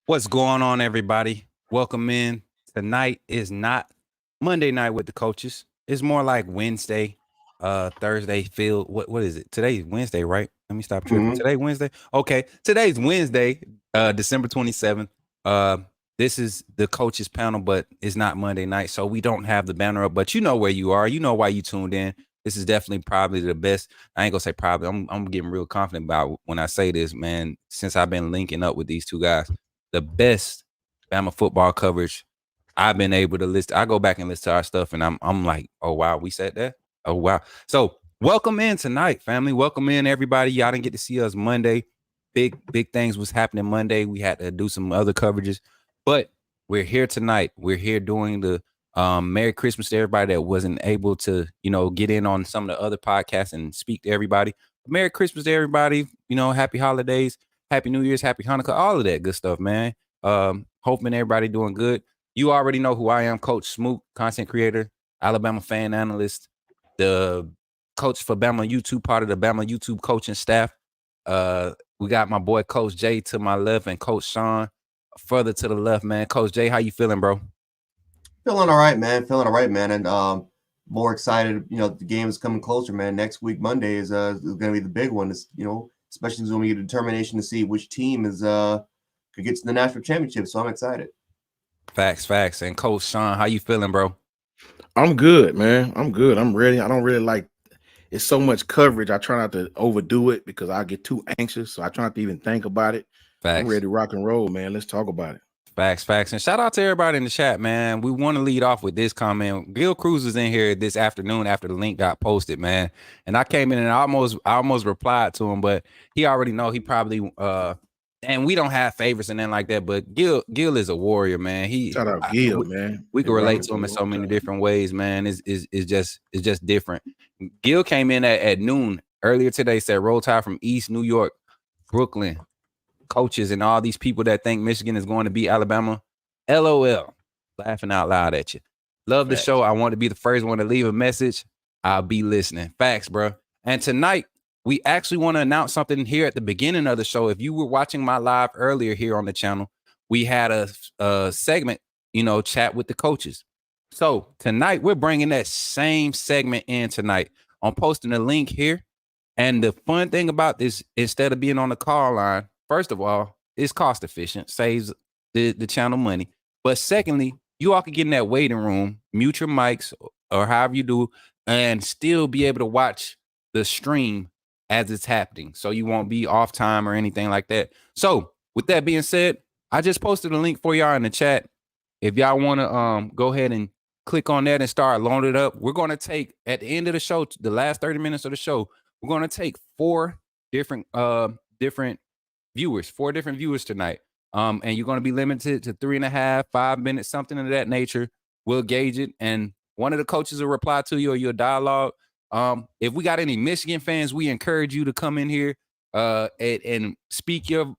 What's going on, everybody? Welcome in. Tonight is not Monday night with the coaches. It's more like Wednesday, Thursday. What is it? Today's Wednesday, right? Let me stop tripping. Mhm. Today Wednesday. Okay, today's Wednesday, December 27th. Uh, this is the coaches panel, but it's not Monday night, so we don't have the banner up. But you know where you are. You know why you tuned in. This is definitely probably the best. I ain't gonna say probably. I'm getting real confident about when I say this, man. Since I've been linking up with these two guys, the best Bama football coverage I've been able to list. I go back and listen to our stuff, and I'm like, oh wow, we said that. Oh wow. So welcome in tonight, family. Welcome in, everybody. Y'all didn't get to see us Monday. Big things was happening Monday. We had to do some other coverages, but we're here tonight. We're here doing the Merry Christmas to everybody that wasn't able to, get in on some of the other podcasts and speak to everybody. Merry Christmas to everybody. Happy holidays. Happy New Year's, Happy Hanukkah, all of that good stuff, man. Hoping everybody doing good. You already know who I am, Coach Smoot, content creator, Alabama fan analyst, the coach for Bama YouTube, part of the Bama YouTube coaching staff. We got my boy Coach Jay to my left and Coach Sean further to the left, man. Coach Jay, how you feeling, bro? Feeling all right, man. Feeling all right, man. And more excited. The game is coming closer, man. Next week, Monday is going to be the big one. It's, especially when we get a determination to see which team is could get to the national championship. So I'm excited. Facts. And Coach Sean, how you feeling, bro? I'm good, man. I'm good. I'm ready. I don't really like it's so much coverage. I try not to overdo it because I get too anxious. So I try not to even think about it. I'm Facts. ready to rock and roll, man. Let's talk about it. Facts. And shout out to everybody in the chat, man. We want to lead off with this comment. Gil Cruz was in here this afternoon after the link got posted, man. And I came in and I almost replied to him, but he already know he probably and we don't have favorites and then like that, but Gil is a warrior, man. Shout out Gil, man. We can Been relate rocking to for him a in so long many time. different ways, man. It's just different. Gil came in at noon earlier today, said roll tide from East New York, Brooklyn, coaches and all these people that think Michigan is going to beat Alabama. LOL. Laughing out loud at you. Love the Facts. show. I want to be the first one to leave a message. I'll be listening. Facts, bro. And tonight, we actually want to announce something here at the beginning of the show. If you were watching my live earlier here on the channel, we had a segment, chat with the coaches. So tonight, we're bringing that same segment in tonight. I'm posting a link here. And the fun thing about this, instead of being on the call line, first of all, it's cost efficient, saves the channel money. But secondly, you all can get in that waiting room, mute your mics or however you do, and still be able to watch the stream as it's happening. So you won't be off time or anything like that. So with that being said, I just posted a link for y'all in the chat. If y'all want to go ahead and click on that and start loading it up, we're going to take at the end of the show, the last 30 minutes of the show, we're going to take four different viewers, four different viewers tonight. And you're going to be limited to 3.5, 5 minutes, something of that nature. We'll gauge it, and one of the coaches will reply to you or your dialogue. If we got any Michigan fans, we encourage you to come in here and speak your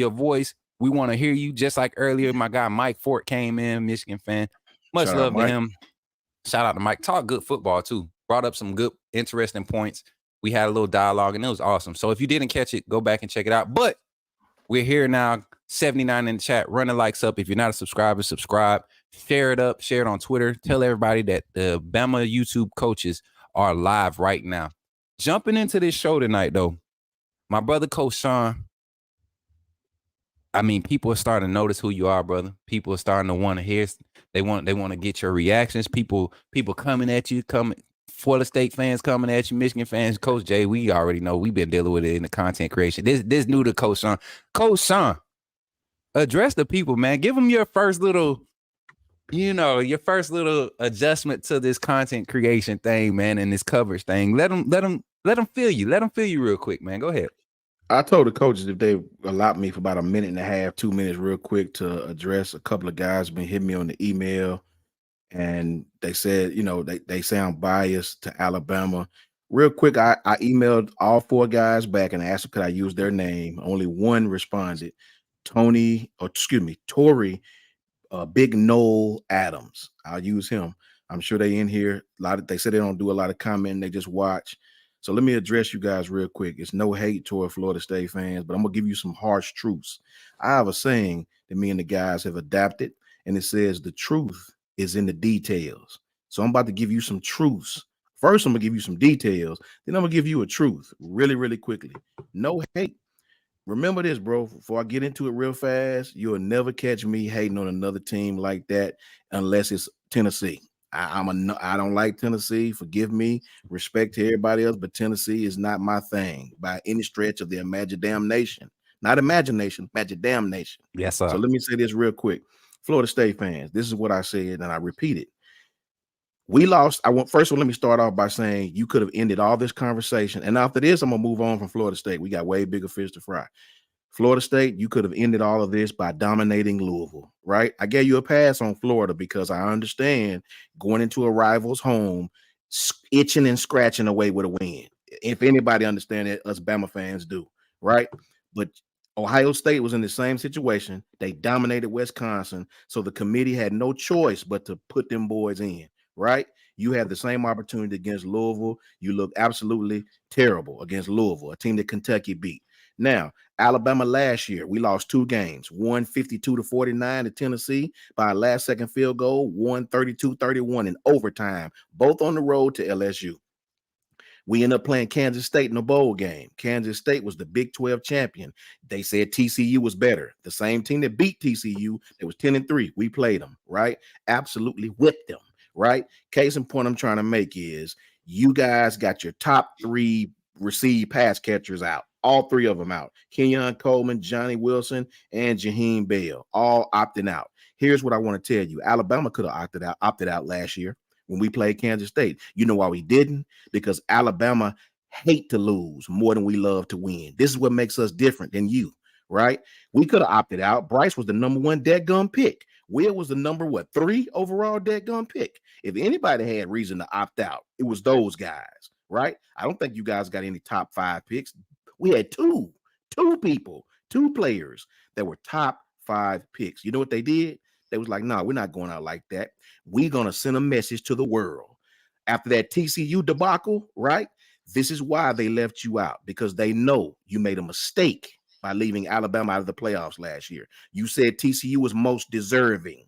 voice. We want to hear you. Just like earlier, my guy Mike Fort came in, Michigan fan. Much Shout out love to Mike. him. Shout out to Mike. Talk good football too. Brought up some good, interesting points. We had a little dialogue, and it was awesome. So if you didn't catch it, go back and check it out. But we're here now, 79 in the chat. Run the likes up. If you're not a subscriber, subscribe. Share it up. Share it on Twitter. Tell everybody that the Bama YouTube coaches are live right now. Jumping into this show tonight, though, my brother Coach Sean. I mean, people are starting to notice who you are, brother. People are starting to want to hear. They want to get your reactions. People coming at you, Florida State fans coming at you, Michigan fans. Coach Jay, we already know we've been dealing with it in the content creation. This new to Coach Sean. Coach Sean, address the people, man. Give them your first little, adjustment to this content creation thing, man, and this coverage thing. Let them feel you. Let them feel you real quick, man. Go ahead. I told the coaches if they allowed me for about a minute and a half, 2 minutes, real quick to address a couple of guys been hitting me on the email, and they said, they sound biased to Alabama. Real quick, I emailed all four guys back and asked them could I use their name. Only one responded, Tory, Big Noel Adams. I'll use him. I'm sure they in here. They said they don't do a lot of commenting, they just watch. So let me address you guys real quick. It's no hate toward Florida State fans, but I'm gonna give you some harsh truths. I have a saying that me and the guys have adapted, and it says the truth is in the details. So I'm about to give you some truths. First, I'm gonna give you some details. Then I'm gonna give you a truth really, really quickly. No hate. Remember this, bro. Before I get into it real fast, you'll never catch me hating on another team like that unless it's Tennessee. I don't like Tennessee. Forgive me. Respect to everybody else, but Tennessee is not my thing by any stretch of the imagination. Not imagination, damnation. Yes, sir. So let me say this real quick. Florida State fans, this is what I said, and I repeat it. We lost. First of all, let me start off by saying you could have ended all this conversation. And after this, I'm gonna move on from Florida State. We got way bigger fish to fry. Florida State, you could have ended all of this by dominating Louisville, right? I gave you a pass on Florida because I understand going into a rival's home, itching and scratching away with a win. If anybody understands it, us Bama fans do, right? But Ohio State was in the same situation. They dominated Wisconsin, so the committee had no choice but to put them boys in, right? You had the same opportunity against Louisville. You looked absolutely terrible against Louisville, a team that Kentucky beat. Now, Alabama last year, we lost 2 games, won 52-49 to Tennessee by a last-second field goal, won 32-31 in overtime, both on the road to LSU. We ended up playing Kansas State in a bowl game. Kansas State was the Big 12 champion. They said TCU was better. The same team that beat TCU, it was 10-3. We played them, right? Absolutely whipped them, right? Case in point I'm trying to make is you guys got your top 3 received pass catchers out. All 3 of them out. Kenyon Coleman, Johnny Wilson, and Jaheim Bell, all opting out. Here's what I want to tell you. Alabama could have opted out last year when we played Kansas State. You know why we didn't? Because Alabama hate to lose more than we love to win. This is what makes us different than you, right? We could have opted out. Bryce was the number 1 deadgum pick. Will was the number 3 overall deadgum pick. If anybody had reason to opt out, it was those guys, right? I don't think you guys got any top 5 picks. We had two players that were top 5 picks. You know what they did? They was like, no, we're not going out like that. We're going to send a message to the world. After that TCU debacle, right? This is why they left you out, because they know you made a mistake by leaving Alabama out of the playoffs last year. You said TCU was most deserving.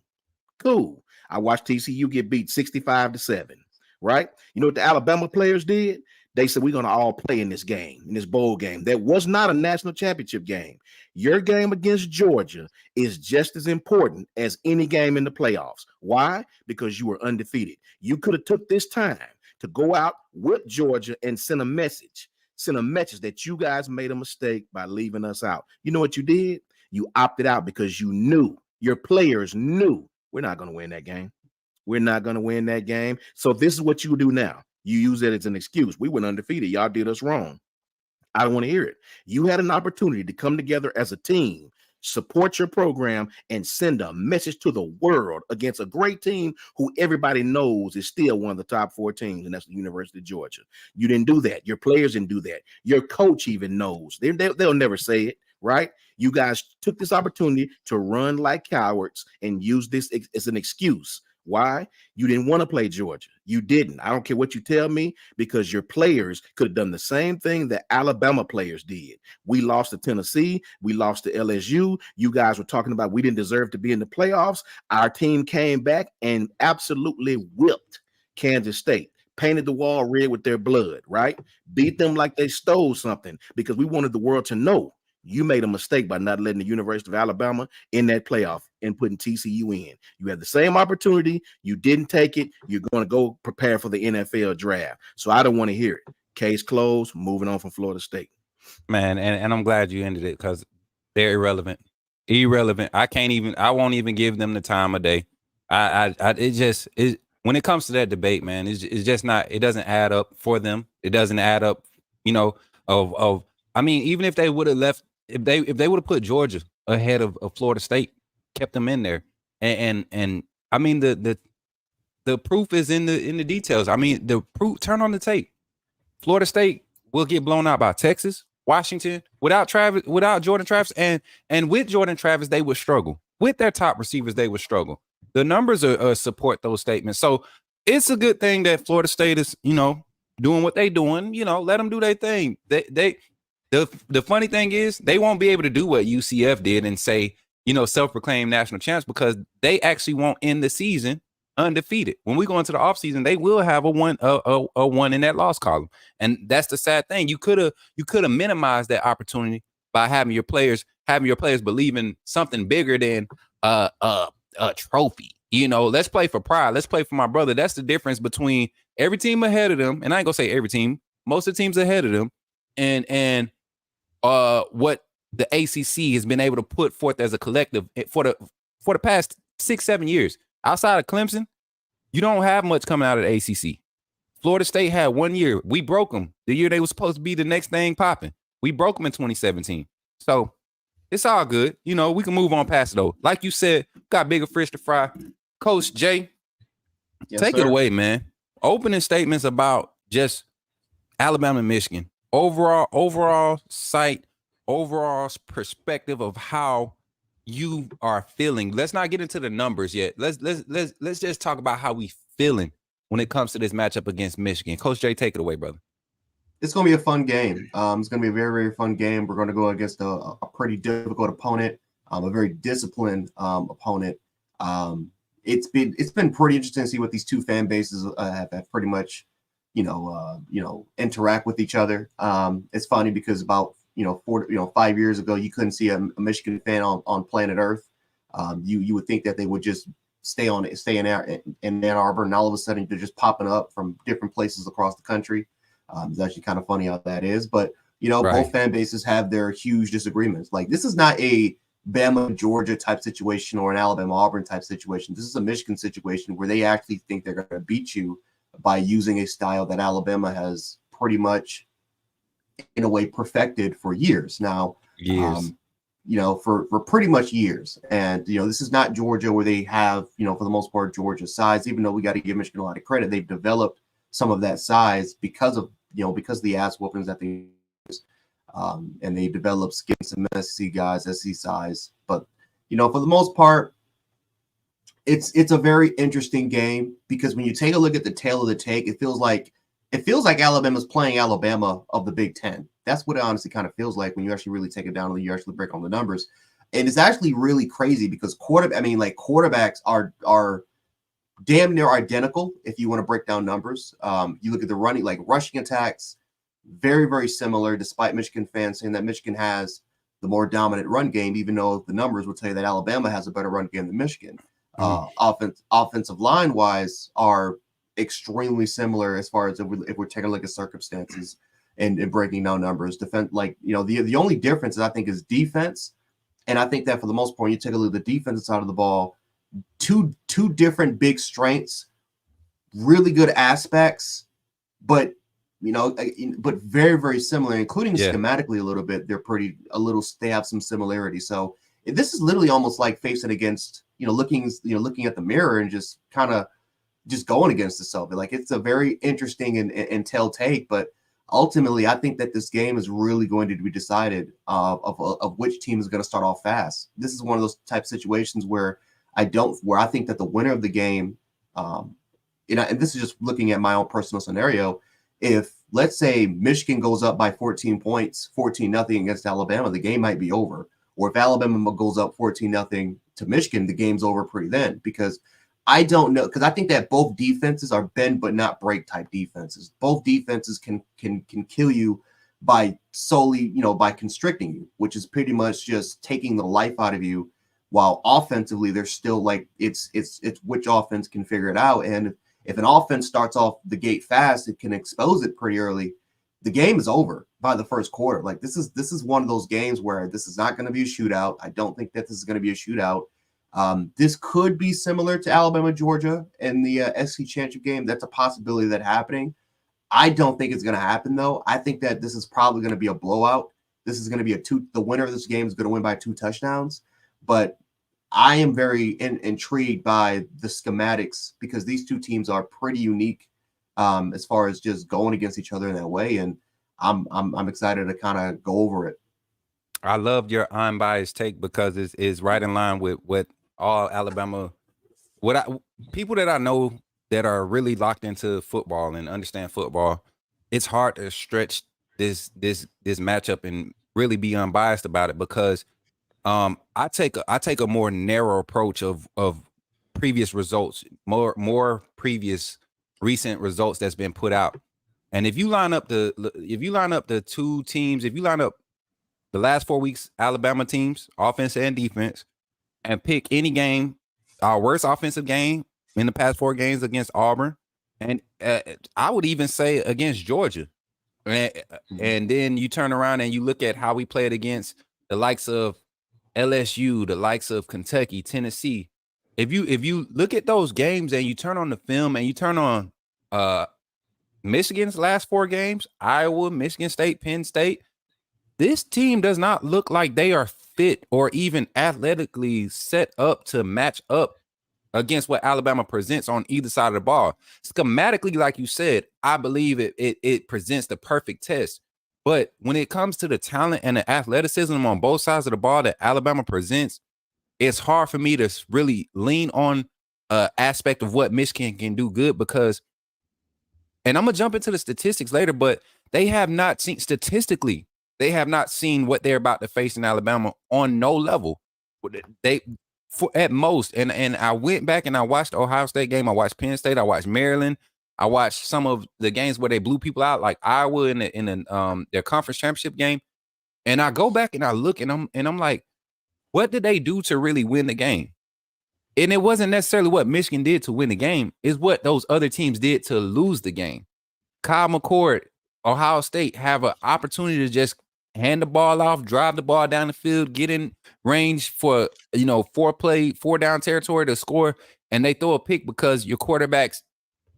Cool. I watched TCU get beat 65-7, right? You know what the Alabama players did? They said, we're going to all play in this game, in this bowl game. That was not a national championship game. Your game against Georgia is just as important as any game in the playoffs. Why? Because you were undefeated. You could have took this time to go out with Georgia and send a message that you guys made a mistake by leaving us out. You know what you did? You opted out because you knew, your players knew, we're not going to win that game. We're not going to win that game. So this is what you do now. You use that as an excuse. We went undefeated. Y'all did us wrong. I don't want to hear it. You had an opportunity to come together as a team, support your program, and send a message to the world against a great team who everybody knows is still one of the top 4 teams, and that's the University of Georgia. You didn't do that. Your players didn't do that. Your coach even knows. They'll never say it, right? You guys took this opportunity to run like cowards and use this as an excuse. Why? You didn't want to play Georgia. You didn't. I don't care what you tell me, because your players could have done the same thing that Alabama players did. We lost to Tennessee. We lost to LSU. You guys were talking about we didn't deserve to be in the playoffs. Our team came back and absolutely whipped Kansas State, painted the wall red with their blood, right? Beat them like they stole something, because we wanted the world to know you made a mistake by not letting the University of Alabama in that playoff and putting TCU in. You had the same opportunity. You didn't take it. You're going to go prepare for the NFL draft. So I don't want to hear it. Case closed. Moving on from Florida State. Man, and I'm glad you ended it, because they're irrelevant. I won't even give them the time of day. When it comes to that debate, man, it's just not, it doesn't add up for them. It doesn't add up, I mean, even if they would have left, if they would have put Georgia ahead of Florida State, kept them in there, and I mean the proof is in the details. I mean, the proof. Turn on the tape. Florida State will get blown out by Texas, Washington, without Jordan Travis, and with Jordan Travis they would struggle. With their top receivers they would struggle. The numbers support those statements. So it's a good thing that Florida State is doing what they doing. Let them do their thing. The funny thing is they won't be able to do what UCF did and say, self-proclaimed national champs because they actually won't end the season undefeated. When we go into the offseason, they will have a one in that loss column. And that's the sad thing. You could have minimized that opportunity by having your players believe in something bigger than a trophy. Let's play for pride. Let's play for my brother. That's the difference between every team ahead of them, and I ain't gonna say every team, most of the teams ahead of them, and what the ACC has been able to put forth as a collective for the past 6-7 years. Outside of Clemson, you don't have much coming out of the ACC. Florida State had 1 year. We broke them the year they were supposed to be the next thing popping. We broke them in 2017. So it's all good. We can move on past it, though. Like you said, got bigger fish to fry. Coach Jay, take it away, man. Opening statements about just Alabama and Michigan. Overall sight, overall perspective of how you are feeling. Let's not get into the numbers yet. Let's just talk about how we feeling when it comes to this matchup against Michigan. Coach Jay, take it away, brother. It's going to be a fun game. It's going to be a very, very fun game. We're going to go against a pretty difficult opponent, a very disciplined opponent. It's been pretty interesting to see what these two fan bases have pretty much, interact with each other. It's funny because about 5 years ago, you couldn't see a Michigan fan on planet Earth. You would think that they would just stay in Ann Arbor, and all of a sudden they're just popping up from different places across the country. It's actually kind of funny how that is, but right. Both fan bases have their huge disagreements. Like, this is not a Bama Georgia type situation or an Alabama Auburn type situation. This is a Michigan situation where they actually think they're going to beat you by using a style that Alabama has pretty much, in a way, perfected for years now. For pretty much years. And this is not Georgia where they have for the most part Georgia size. Even though we got to give Michigan a lot of credit, they've developed some of that size because of the ass whoopings that they use. And they developed some SEC guys, SEC size. But for the most part, it's a very interesting game because when you take a look at the tail of the take, it feels like Alabama's playing Alabama of the Big Ten. That's what it honestly kind of feels like when you actually really take it down and you actually break on the numbers. And it's actually really crazy because quarterbacks are damn near identical if you want to break down numbers. You look at the rushing attacks, very, very similar, despite Michigan fans saying that Michigan has the more dominant run game, even though the numbers will tell you that Alabama has a better run game than Michigan. Offensive line wise are extremely similar as far as if we're taking a look at circumstances and breaking down numbers. Defense, the only difference I think is defense. And I think that for the most part, you take a look at the defensive side of the ball, two different big strengths, really good aspects, but very, very similar, including schematically a little bit. They have some similarities. So this is literally almost like facing against, looking at the mirror and just kind of just going against itself. Like, it's a very interesting and tell take, but ultimately, I think that this game is really going to be decided of which team is going to start off fast. This is one of those type situations where I think that the winner of the game, and this is just looking at my own personal scenario. If, let's say, Michigan goes up by 14 points, 14-0 against Alabama, the game might be over. Or if Alabama goes up 14-0 to Michigan, the game's over pretty then, because I don't know, because I think that both defenses are bend but not break type defenses. Both defenses can kill you by solely, by constricting you, which is pretty much just taking the life out of you. While offensively, they're still like it's which offense can figure it out. And if an offense starts off the gate fast, it can expose it pretty early. The game is over by the first quarter. Like, this is one of those games where this is not going to be a shootout. I don't think that this is going to be a shootout. This could be similar to Alabama, Georgia in the SEC championship game. That's a possibility that happening. I don't think it's going to happen, though. I think that this is probably going to be a blowout. This is going to be the winner of this game is going to win by 2 touchdowns. But I am very intrigued by the schematics because these two teams are pretty unique as far as just going against each other in that way. And I'm excited to kind of go over it. I loved your unbiased take because it's right in line with what all Alabama, people that I know that are really locked into football and understand football. It's hard to stretch this matchup and really be unbiased about it because I take a more narrow approach of previous results, more previous recent results that's been put out. And if you line up the two teams, if you line up the last 4 weeks Alabama teams, offense and defense, and pick any game, our worst offensive game in the past 4 games against Auburn, and I would even say against Georgia. And then you turn around and you look at how we played against the likes of LSU, the likes of Kentucky, Tennessee. If you look at those games and you turn on the film and you turn on Michigan's last 4 games, Iowa, Michigan State, Penn State, this team does not look like they are fit or even athletically set up to match up against what Alabama presents on either side of the ball. Schematically, like you said, I believe it presents the perfect test. But when it comes to the talent and the athleticism on both sides of the ball that Alabama presents, it's hard for me to really lean on aspect of what Michigan can do good because, and I'm going to jump into the statistics later, but they have not seen statistically, they have not seen what they're about to face in Alabama on no level. They, for at most, and I went back and I watched the Ohio State game. I watched Penn State. I watched Maryland. I watched some of the games where they blew people out, like Iowa in their conference championship game. And I go back and I look and I'm like, what did they do to really win the game? And it wasn't necessarily what Michigan did to win the game, it's what those other teams did to lose the game. Kyle McCord, Ohio State have an opportunity to just hand the ball off, drive the ball down the field, get in range for 4 down territory to score, and they throw a pick because your quarterback's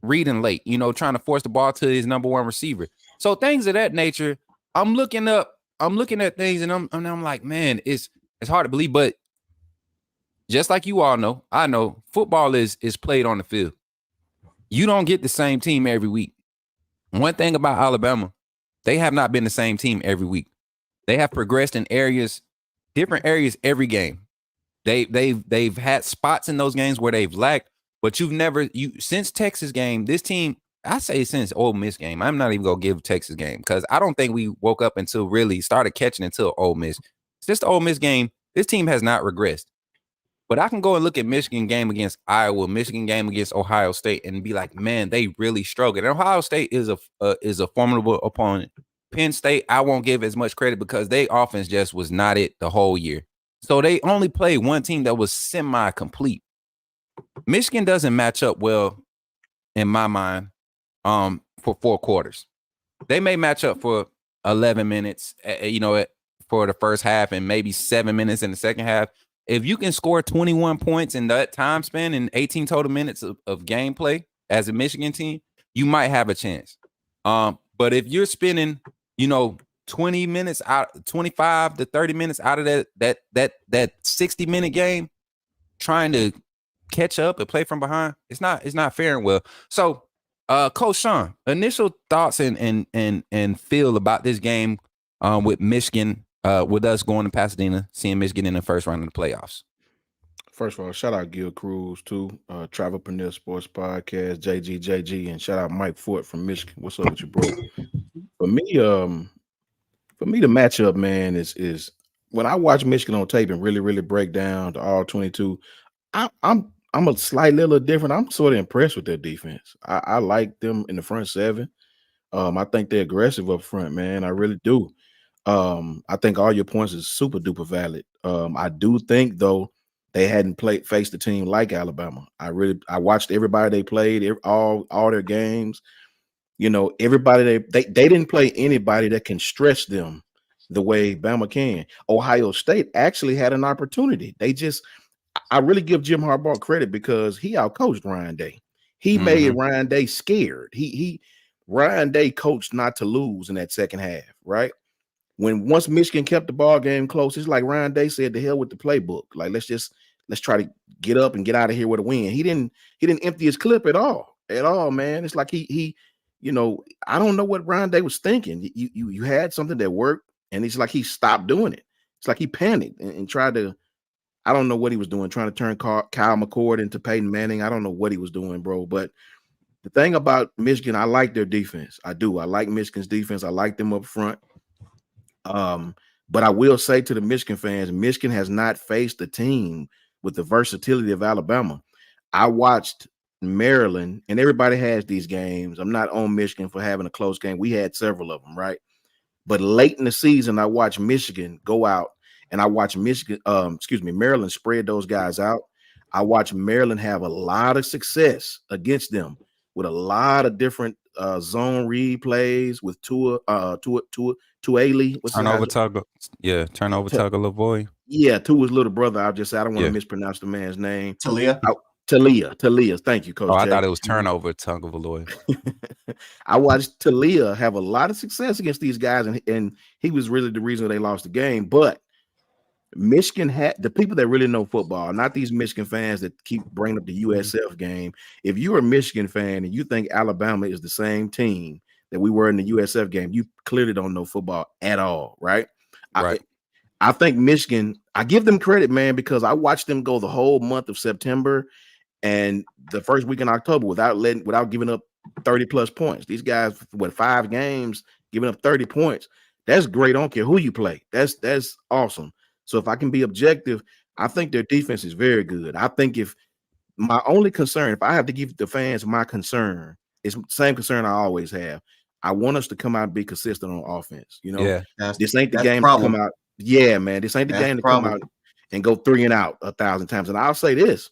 reading late, trying to force the ball to his number 1 receiver. So things of that nature, I'm looking at things and I'm like, man, it's hard to believe, but just like you all know, I know football is played on the field. You don't get the same team every week. One thing about Alabama, they have not been the same team every week. They have progressed in different areas every game. They've had spots in those games where they've lacked, but since Texas game, this team, I say since Ole Miss game, I'm not even gonna give Texas game because I don't think we woke up until really started catching until Ole Miss. Since the Ole Miss game, this team has not regressed. But I can go and look at Michigan game against Iowa, Michigan game against Ohio State, and be like, man, they really struggled. And Ohio State is a formidable opponent. Penn State, I won't give as much credit because their offense just was not it the whole year. So they only played one team that was semi-complete. Michigan doesn't match up well, in my mind, for 4 quarters. They may match up for 11 minutes, for the first half and maybe 7 minutes in the second half. If you can score 21 points in that time span in 18 total minutes of gameplay as a Michigan team, you might have a chance. But if you're spending, 20 minutes out, 25 to 30 minutes out of that 60-minute game trying to catch up and play from behind, it's not fair and well. So, Coach Sean, initial thoughts and feel about this game with Michigan. With us going to Pasadena, seeing Michigan in the first round of the playoffs. First of all, shout out Gil Cruz too, Travelpreneur Sports Podcast, JG, and shout out Mike Fort from Michigan. What's up with you, bro? For me, the matchup, man, is when I watch Michigan on tape and really break down the all 22. I'm a slightly little different. I'm sort of impressed with their defense. I like them in the front 7. I think they're aggressive up front, man. I really do. I think all your points is super duper valid. I do think though they hadn't faced a team like Alabama. I watched everybody they played, all their games. Everybody they didn't play anybody that can stretch them the way Bama can. Ohio State actually had an opportunity. I really give Jim Harbaugh credit because he outcoached Ryan Day. He made Ryan Day scared. Ryan Day coached not to lose in that second half, right? Once Michigan kept the ball game close, it's like Ryan Day said, "The hell with the playbook. Like let's try to get up and get out of here with a win." He didn't empty his clip at all, man. It's like he I don't know what Ryan Day was thinking. You had something that worked, and it's like he stopped doing it. It's like he panicked and tried to. I don't know what he was doing, trying to turn Kyle McCord into Peyton Manning. I don't know what he was doing, bro. But the thing about Michigan, I like their defense. I do. I like Michigan's defense. I like them up front. But I will say to the Michigan fans, Michigan has not faced a team with the versatility of Alabama. I watched Maryland, and everybody has these games. I'm not on Michigan for having a close game. We had several of them, right? But late in the season, I watched Michigan go out, and I watched Maryland spread those guys out. I watched Maryland have a lot of success against them with a lot of different zone read plays with Tuale. Turnover Tugger. Yeah, Turnover Tugger Lavoie. Yeah, Tua's little brother. I don't want to mispronounce the man's name. Talia. Talia. Thank you, Coach. Oh, I thought it was Turnover Tugger Lavoie. I watched Talia have a lot of success against these guys, and he was really the reason they lost the game. But Michigan had the people that really know football, not these Michigan fans that keep bringing up the USF game. If you're a Michigan fan and you think Alabama is the same team that we were in the USF game, you clearly don't know football at all, right? Right. I think Michigan, I give them credit, man, because I watched them go the whole month of September and the first week in October without giving up 30 plus points. These guys, 5 games, giving up 30 points. That's great. I don't care who you play. That's awesome. So if I can be objective, I think their defense is very good. I think if my only concern, if I have to give the fans my concern, it's the same concern I always have. I want us to come out and be consistent on offense. You know, this ain't the game to come out. Yeah, man, this ain't the game to come out and go 3 and out 1,000 times. And I'll say this: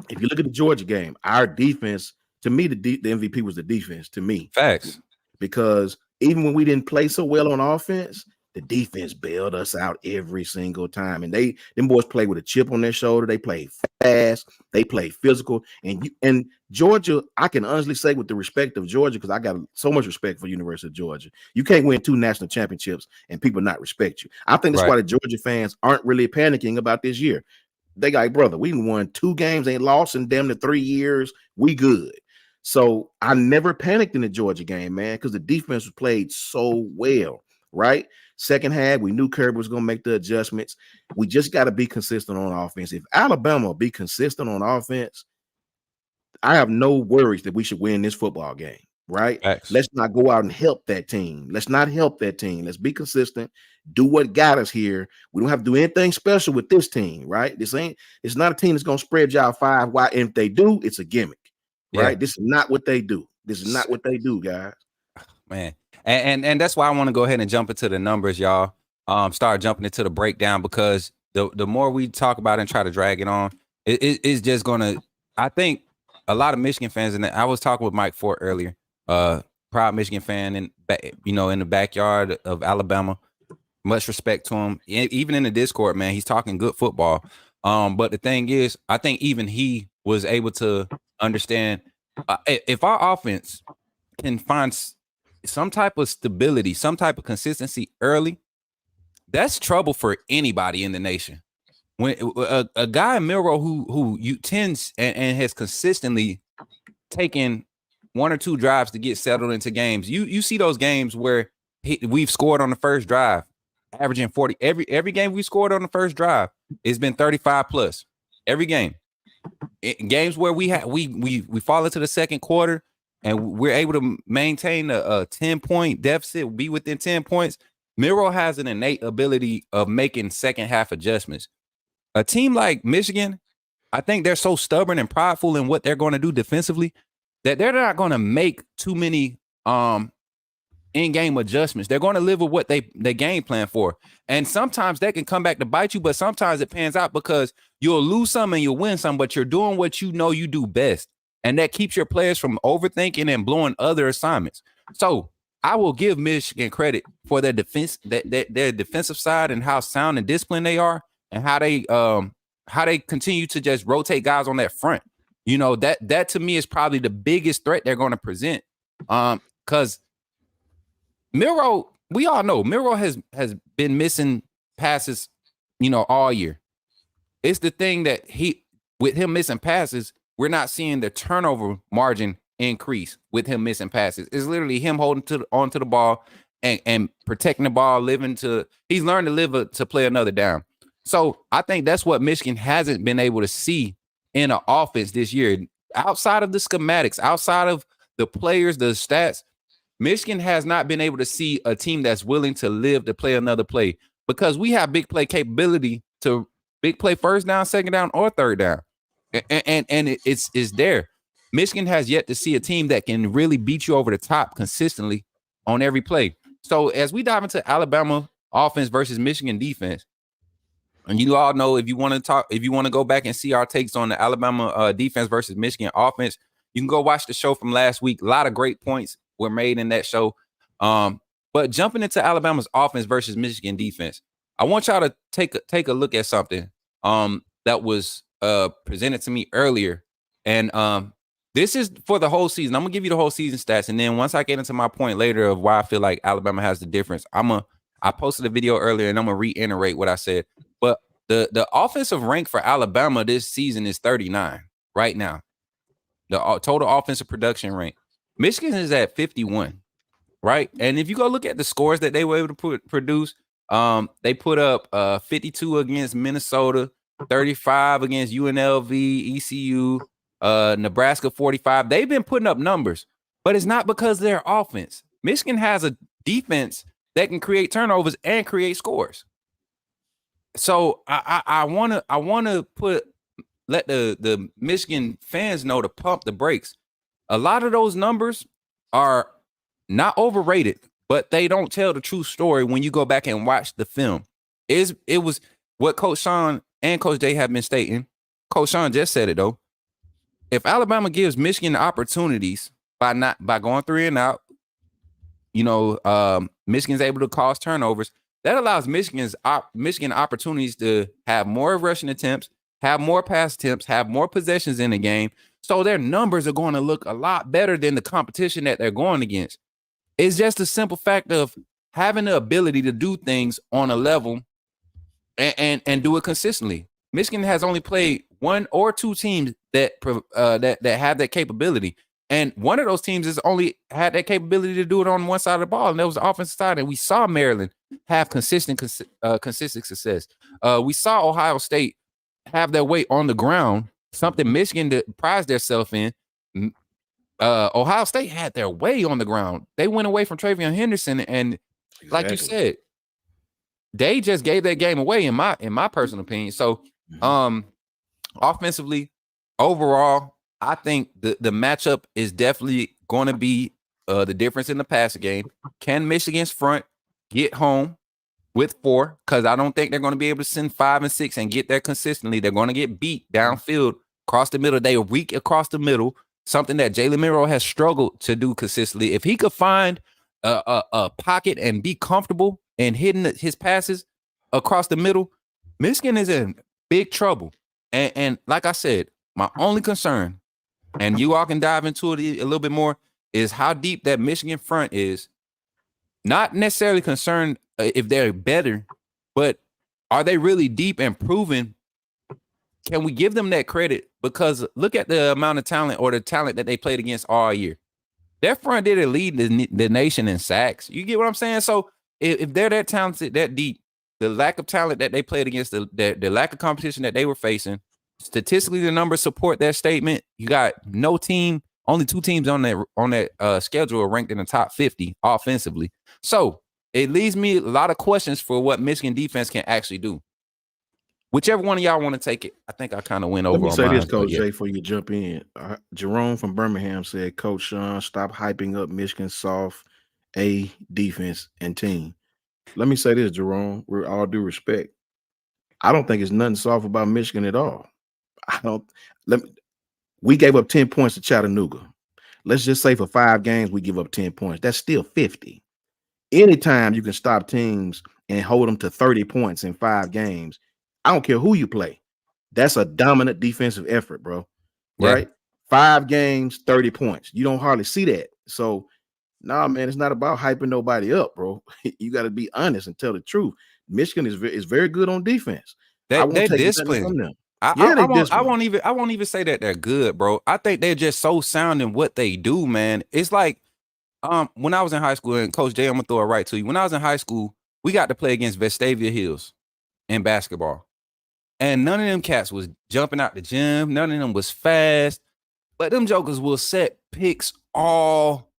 if you look at the Georgia game, our defense, to me, the MVP was the defense. To me, facts, because even when we didn't play so well on offense, the defense bailed us out every single time. And them boys play with a chip on their shoulder. They play fast. They play physical. And Georgia, I can honestly say with the respect of Georgia, because I got so much respect for University of Georgia. You can't win 2 national championships and people not respect you. I think that's why the Georgia fans aren't really panicking about this year. They got, brother, we won 2 games, ain't lost in damn near 3 years. We good. So I never panicked in the Georgia game, man, because the defense was played so well, right? Second half, we knew Kirby was going to make the adjustments. We just got to be consistent on offense. If Alabama be consistent on offense, I have no worries that we should win this football game, right? X. Let's not go out and help that team. Let's not help that team. Let's be consistent. Do what got us here. We don't have to do anything special with this team, right? It's not a team that's going to spread y'all 5 wide. And if they do, it's a gimmick, right? This is not what they do. This is not what they do, guys. Man. And that's why I want to go ahead and jump into the numbers, y'all. Start jumping into the breakdown, because the more we talk about it and try to drag it on, it's just gonna. I think a lot of Michigan fans, and I was talking with Mike Fort earlier, proud Michigan fan, and in the backyard of Alabama. Much respect to him. Even in the Discord, man, he's talking good football. But the thing is, I think even he was able to understand if our offense can find some type of stability, some type of consistency early, that's trouble for anybody in the nation. When a guy Milroe who you tends and has consistently taken 1 or 2 drives to get settled into games, you see those games where we've scored on the first drive, averaging 40. Every game we scored on the first drive, it's been 35 plus every game. Games where we fall into the second quarter and we're able to maintain a 10-point deficit, be within 10 points. Milroe has an innate ability of making second half adjustments. A team like Michigan, I think they're so stubborn and prideful in what they're going to do defensively that they're not going to make too many in-game adjustments. They're going to live with what they game plan for. And sometimes that can come back to bite you, but sometimes it pans out because you'll lose some and you'll win some, but you're doing what you know you do best. And that keeps your players from overthinking and blowing other assignments. So I will give Michigan credit for their defense, their defensive side, and how sound and disciplined they are, and how they continue to just rotate guys on that front. That to me is probably the biggest threat they're going to present. Because Milroe, we all know Milroe has been missing passes, all year. It's the thing that with him missing passes, we're not seeing the turnover margin increase with him missing passes. It's literally him holding onto the ball and protecting the ball, he's learned to live to play another down. So I think that's what Michigan hasn't been able to see in an offense this year. Outside of the schematics, outside of the players, the stats, Michigan has not been able to see a team that's willing to live to play another play. because we have big play capability to big play first down, second down, or third down. And it's there. Michigan has yet to see a team that can really beat you over the top consistently on every play. So as we dive into Alabama offense versus Michigan defense, and you all know if you want to go back and see our takes on the Alabama defense versus Michigan offense, you can go watch the show from last week. A lot of great points were made in that show. But jumping into Alabama's offense versus Michigan defense, I want y'all to take a look at something that was presented to me earlier. And this is for the whole season. I'm gonna give you the whole season stats, and then once I get into my point later of why I feel like Alabama has the difference, I posted a video earlier, and I'm gonna reiterate what I said. But the offensive rank for Alabama this season is 39 right now. The total offensive production rank. Michigan is at 51, right? And if you go look at the scores that they were able to produce, they put up 52 against Minnesota, 35 against UNLV, ECU, Nebraska 45. They've been putting up numbers, but it's not because of their offense. Michigan has a defense that can create turnovers and create scores. So I wanna let the Michigan fans know to pump the brakes. A lot of those numbers are not overrated, but they don't tell the true story when you go back and watch the film. It was what Coach Sean and Coach Jay have been stating. Coach Sean just said it though. If Alabama gives Michigan opportunities by going 3 and out, Michigan's able to cause turnovers. That allows Michigan opportunities to have more rushing attempts, have more pass attempts, have more possessions in the game. So their numbers are going to look a lot better than the competition that they're going against. It's just a simple fact of having the ability to do things on a level and do it consistently. Michigan has only played one or two teams that have that capability. And one of those teams has only had that capability to do it on one side of the ball, and that was the offensive side. And we saw Maryland have consistent success. We saw Ohio State have their weight on the ground, something Michigan prized themselves in. Ohio State had their way on the ground. They went away from Travion Henderson, and like you said, they just gave that game away in my personal opinion. So, offensively, overall, I think the matchup is definitely going to be the difference in the passing game. Can Michigan's front get home with 4? Because I don't think they're going to be able to send 5 and 6 and get there consistently. They're going to get beat downfield, across the middle. They are weak across the middle, something that Jalen Milroe has struggled to do consistently. If he could find a pocket and be comfortable in hitting his passes across the middle, Michigan is in big trouble. And like I said, my only concern, and you all can dive into it a little bit more, is how deep that Michigan front is. Not necessarily concerned if they're better, but are they really deep and proven? Can we give them that credit? Because look at the amount of talent or the talent that they played against all year. Their front didn't lead the nation in sacks. You get what I'm saying? So if they're that talented, that deep, the lack of talent that they played against, the lack of competition that they were facing, statistically, the numbers support that statement. You got no team, only 2 teams on that schedule are ranked in the top 50 offensively. So it leaves me a lot of questions for what Michigan defense can actually do. Whichever one of y'all want to take it, I think I kind of went over. Let me say this, Coach Jay, before you jump in. Jerome from Birmingham said, Coach Sean, stop hyping up Michigan's soft A defense and team. Let me say this, Jerome, with all due respect. I don't think it's nothing soft about Michigan at all. We gave up 10 points to Chattanooga. Let's just say for 5 games, we give up 10 points. That's still 50. Anytime you can stop teams and hold them to 30 points in 5 games, I don't care who you play. That's a dominant defensive effort, bro. Yeah. Right? 5 games, 30 points. You don't hardly see that. So, nah, man, it's not about hyping nobody up, bro. You got to be honest and tell the truth. Michigan is very good on defense. They're disciplined from them. I won't even say that they're good, bro. I think they're just so sound in what they do, man. It's like when I was in high school, and Coach Jay, I'm gonna throw it right to you. When I was in high school, we got to play against Vestavia Hills in basketball. And none of them cats was jumping out the gym. None of them was fast. But them jokers will set picks all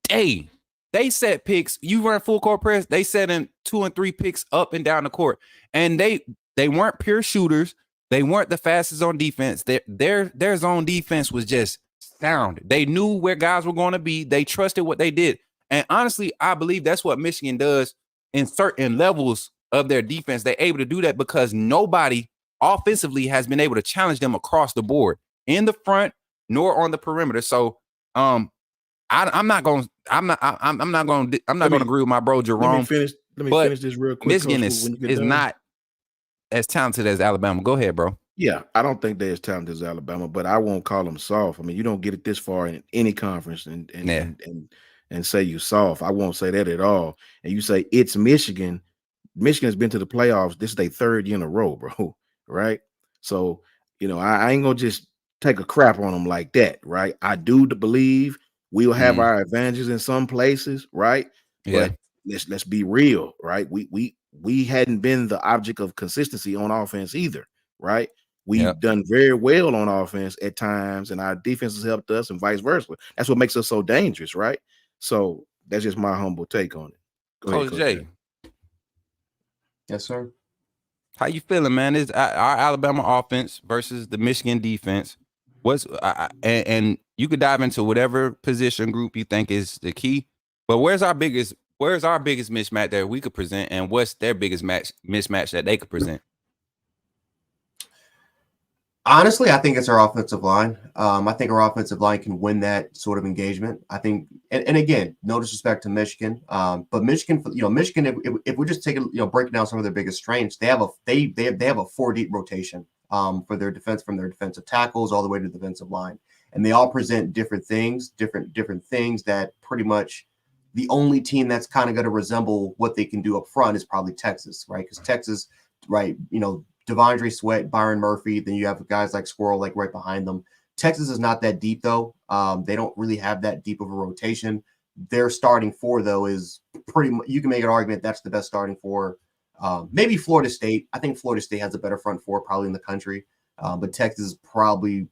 day. They set picks. You run full court press. They set in 2 and 3 picks up and down the court, and they weren't pure shooters. They weren't the fastest on defense. Their zone defense was just sound. They knew where guys were going to be. They trusted what they did, and honestly, I believe that's what Michigan does in certain levels of their defense. They're able to do that because nobody offensively has been able to challenge them across the board in the front nor on the perimeter. So, I'm not going to agree with my bro Jerome. Let me finish this real quick. Michigan Coach, is not as talented as Alabama. Go ahead, bro. Yeah, I don't think they're as talented as Alabama, but I won't call them soft. I mean, you don't get it this far in any conference and say you soft. I won't say that at all. And you say it's Michigan. Michigan has been to the playoffs. This is their 3rd year in a row, bro. Right? So, I ain't gonna just take a crap on them like that, right? I do believe we'll have our advantages in some places, right? Yeah. But let's be real, right? We hadn't been the object of consistency on offense either, right? We've done very well on offense at times, and our defense has helped us, and vice versa. That's what makes us so dangerous, right? So that's just my humble take on it. Go ahead, Coach Jay. Yes, sir. How you feeling, man? Is our Alabama offense versus the Michigan defense? And you could dive into whatever position group you think is the key. But where's our biggest mismatch that we could present, and what's their biggest mismatch that they could present? Honestly, I think it's our offensive line. I think our offensive line can win that sort of engagement. I think, and again, no disrespect to Michigan, but Michigan, Michigan, if we just take breaking down some of their biggest strengths, they have a 4-deep rotation for their defense, from their defensive tackles all the way to the defensive line, and they all present different things that pretty much the only team that's kind of going to resemble what they can do up front is probably Texas, right? Because Texas, right, Devondre Sweat, Byron Murphy, then you have guys like Squirrel like right behind them. Texas is not that deep though. They don't really have that deep of a rotation. Their starting 4 though is pretty much, you can make an argument that's the best starting 4. Maybe Florida State. I think Florida State has a better front 4 probably in the country. But Texas is probably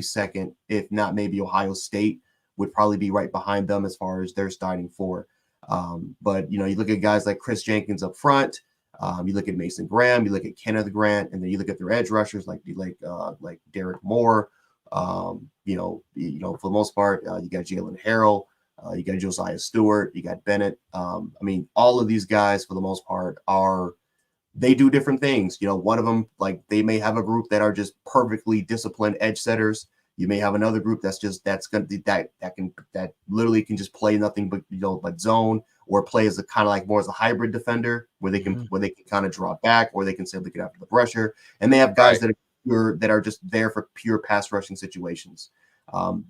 second, if not maybe Ohio State would probably be right behind them as far as their starting 4. But you look at guys like Chris Jenkins up front. You look at Mason Graham, you look at Kenneth Grant, and then you look at their edge rushers like Derek Moore. For the most part, you got Jalen Harrell, you got Josiah Stewart, you got Bennett. All of these guys for the most part they do different things. One of them, like, they may have a group that are just perfectly disciplined edge setters. You may have another group that literally can just play nothing but zone, or play as a kind of like more as a hybrid defender where they can kind of draw back, or they can simply get after the pressure. And they have guys that are just there for pure pass rushing situations.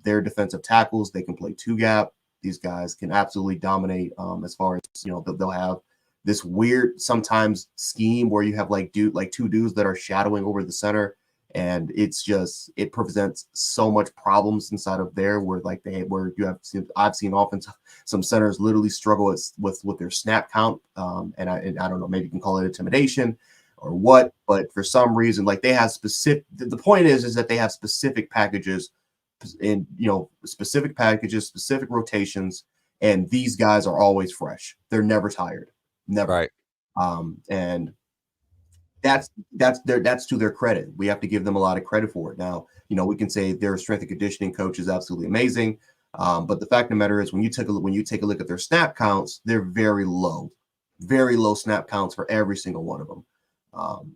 They're defensive tackles. They can play 2-gap. These guys can absolutely dominate as far as, they'll have this weird sometimes scheme where you have like 2 dudes that are shadowing over the center. And it presents so much problems inside of there where I've seen some centers literally struggle with their snap count. And I don't know, maybe you can call it intimidation or what, but for some reason, like, they have the point is that they have specific packages specific rotations. And these guys are always fresh. They're never tired. Never. Right. And that's to their credit. We have to give them a lot of credit for it. Now, we can say their strength and conditioning coach is absolutely amazing, but the fact of the matter is, when you take a look at their snap counts, they're very low snap counts for every single one of them.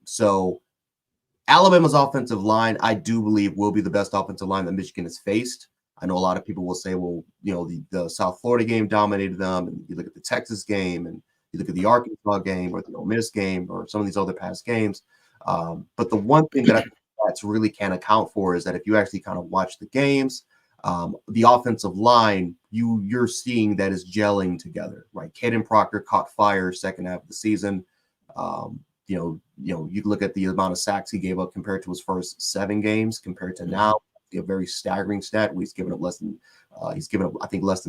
So Alabama's offensive line, I do believe, will be the best offensive line that Michigan has faced. I know a lot of people will say, well, the South Florida game dominated them, and you look at the Texas game, and you look at the Arkansas game, or the Ole Miss game, or some of these other past games. But the one thing that I think that's really can account for is that if you actually kind of watch the games, the offensive line, you're seeing that is gelling together, right? Caden Proctor caught fire second half of the season. You look at the amount of sacks he gave up compared to his first 7 games compared to now. A very staggering stat. He's given up less than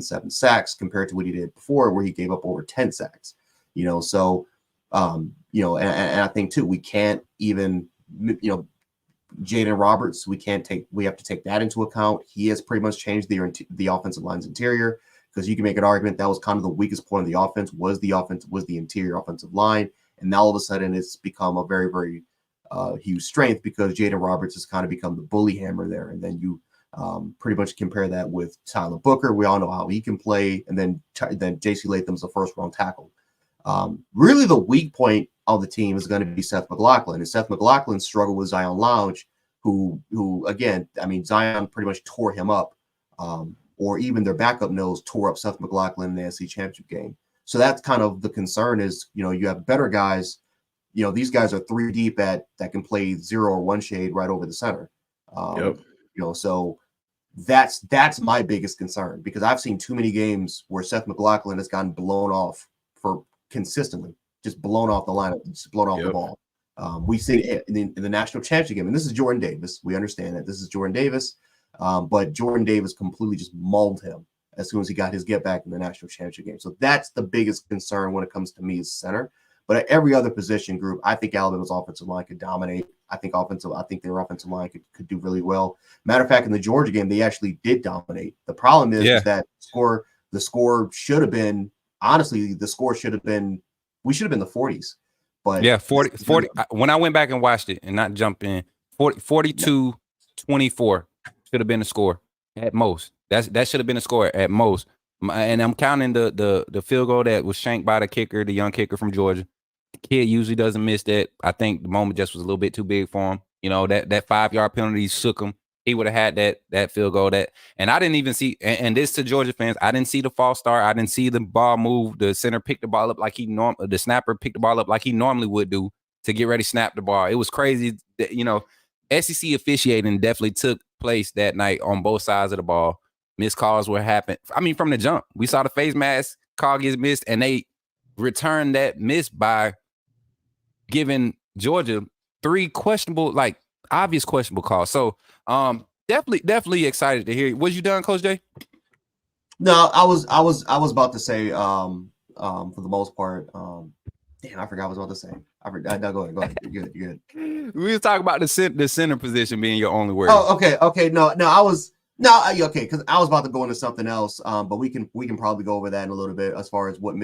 7 sacks compared to what he did before, where he gave up over 10 sacks. And I think too, we can't even, Jaden Roberts, we have to take that into account. He has pretty much changed the offensive line's interior. because you can make an argument that was kind of the weakest point of the offense was the interior offensive line. And now all of a sudden it's become a very, very huge strength because Jaden Roberts has kind of become the bully hammer there. And then you pretty much compare that with Tyler Booker. We all know how he can play. And then J.C. Latham's the first round tackle. Really the weak point of the team is going to be Seth McLaughlin. And Seth McLaughlin struggled with Zion Lounge, who again, I mean, Zion pretty much tore him up. Or even their backup nose tore up Seth McLaughlin in the NFC Championship game. So that's kind of the concern is, you have better guys. These guys are 3 deep that can play 0 or 1 shade right over the center. So that's my biggest concern because I've seen too many games where Seth McLaughlin has gotten blown off for consistently, just blown off the lineup, just blown off the ball. We see it in the national championship game, and this is Jordan Davis. We understand that this is Jordan Davis. But Jordan Davis completely just mauled him as soon as he got his get back in the national championship game. So that's the biggest concern when it comes to me as center. But at every other position group, I think Alabama's offensive line could dominate. I think their offensive line could do really well. Matter of fact, in the Georgia game, they actually did dominate. The problem is that the score should have been, honestly, we should have been the 40s. But 40. When I went back and watched it and not jump in, 42-24 should have been the score at most. That should have been a score at most. And I'm counting the field goal that was shanked by the kicker, the young kicker from Georgia. The kid usually doesn't miss that. I think the moment just was a little bit too big for him. That 5-yard penalty shook him. He would have had that field goal. And I didn't even see. And this to Georgia fans, I didn't see the false start. I didn't see the ball move. The center picked the ball up like the snapper picked the ball up like he normally would do to get ready to snap the ball. It was crazy. That, SEC officiating definitely took place that night on both sides of the ball. Missed calls were happening. I mean, from the jump, we saw the face mask call gets missed, and they returned that miss by giving Georgia 3 obvious questionable calls. So, definitely excited to hear you. Was you done, Coach Jay? No, I was about to say, for the most part, damn, I forgot what I was about to say. I forgot. No, go ahead. You're good. We was talking about the center position being your only word. Oh, okay. Okay, because I was about to go into something else. But we can probably go over that in a little bit as far as what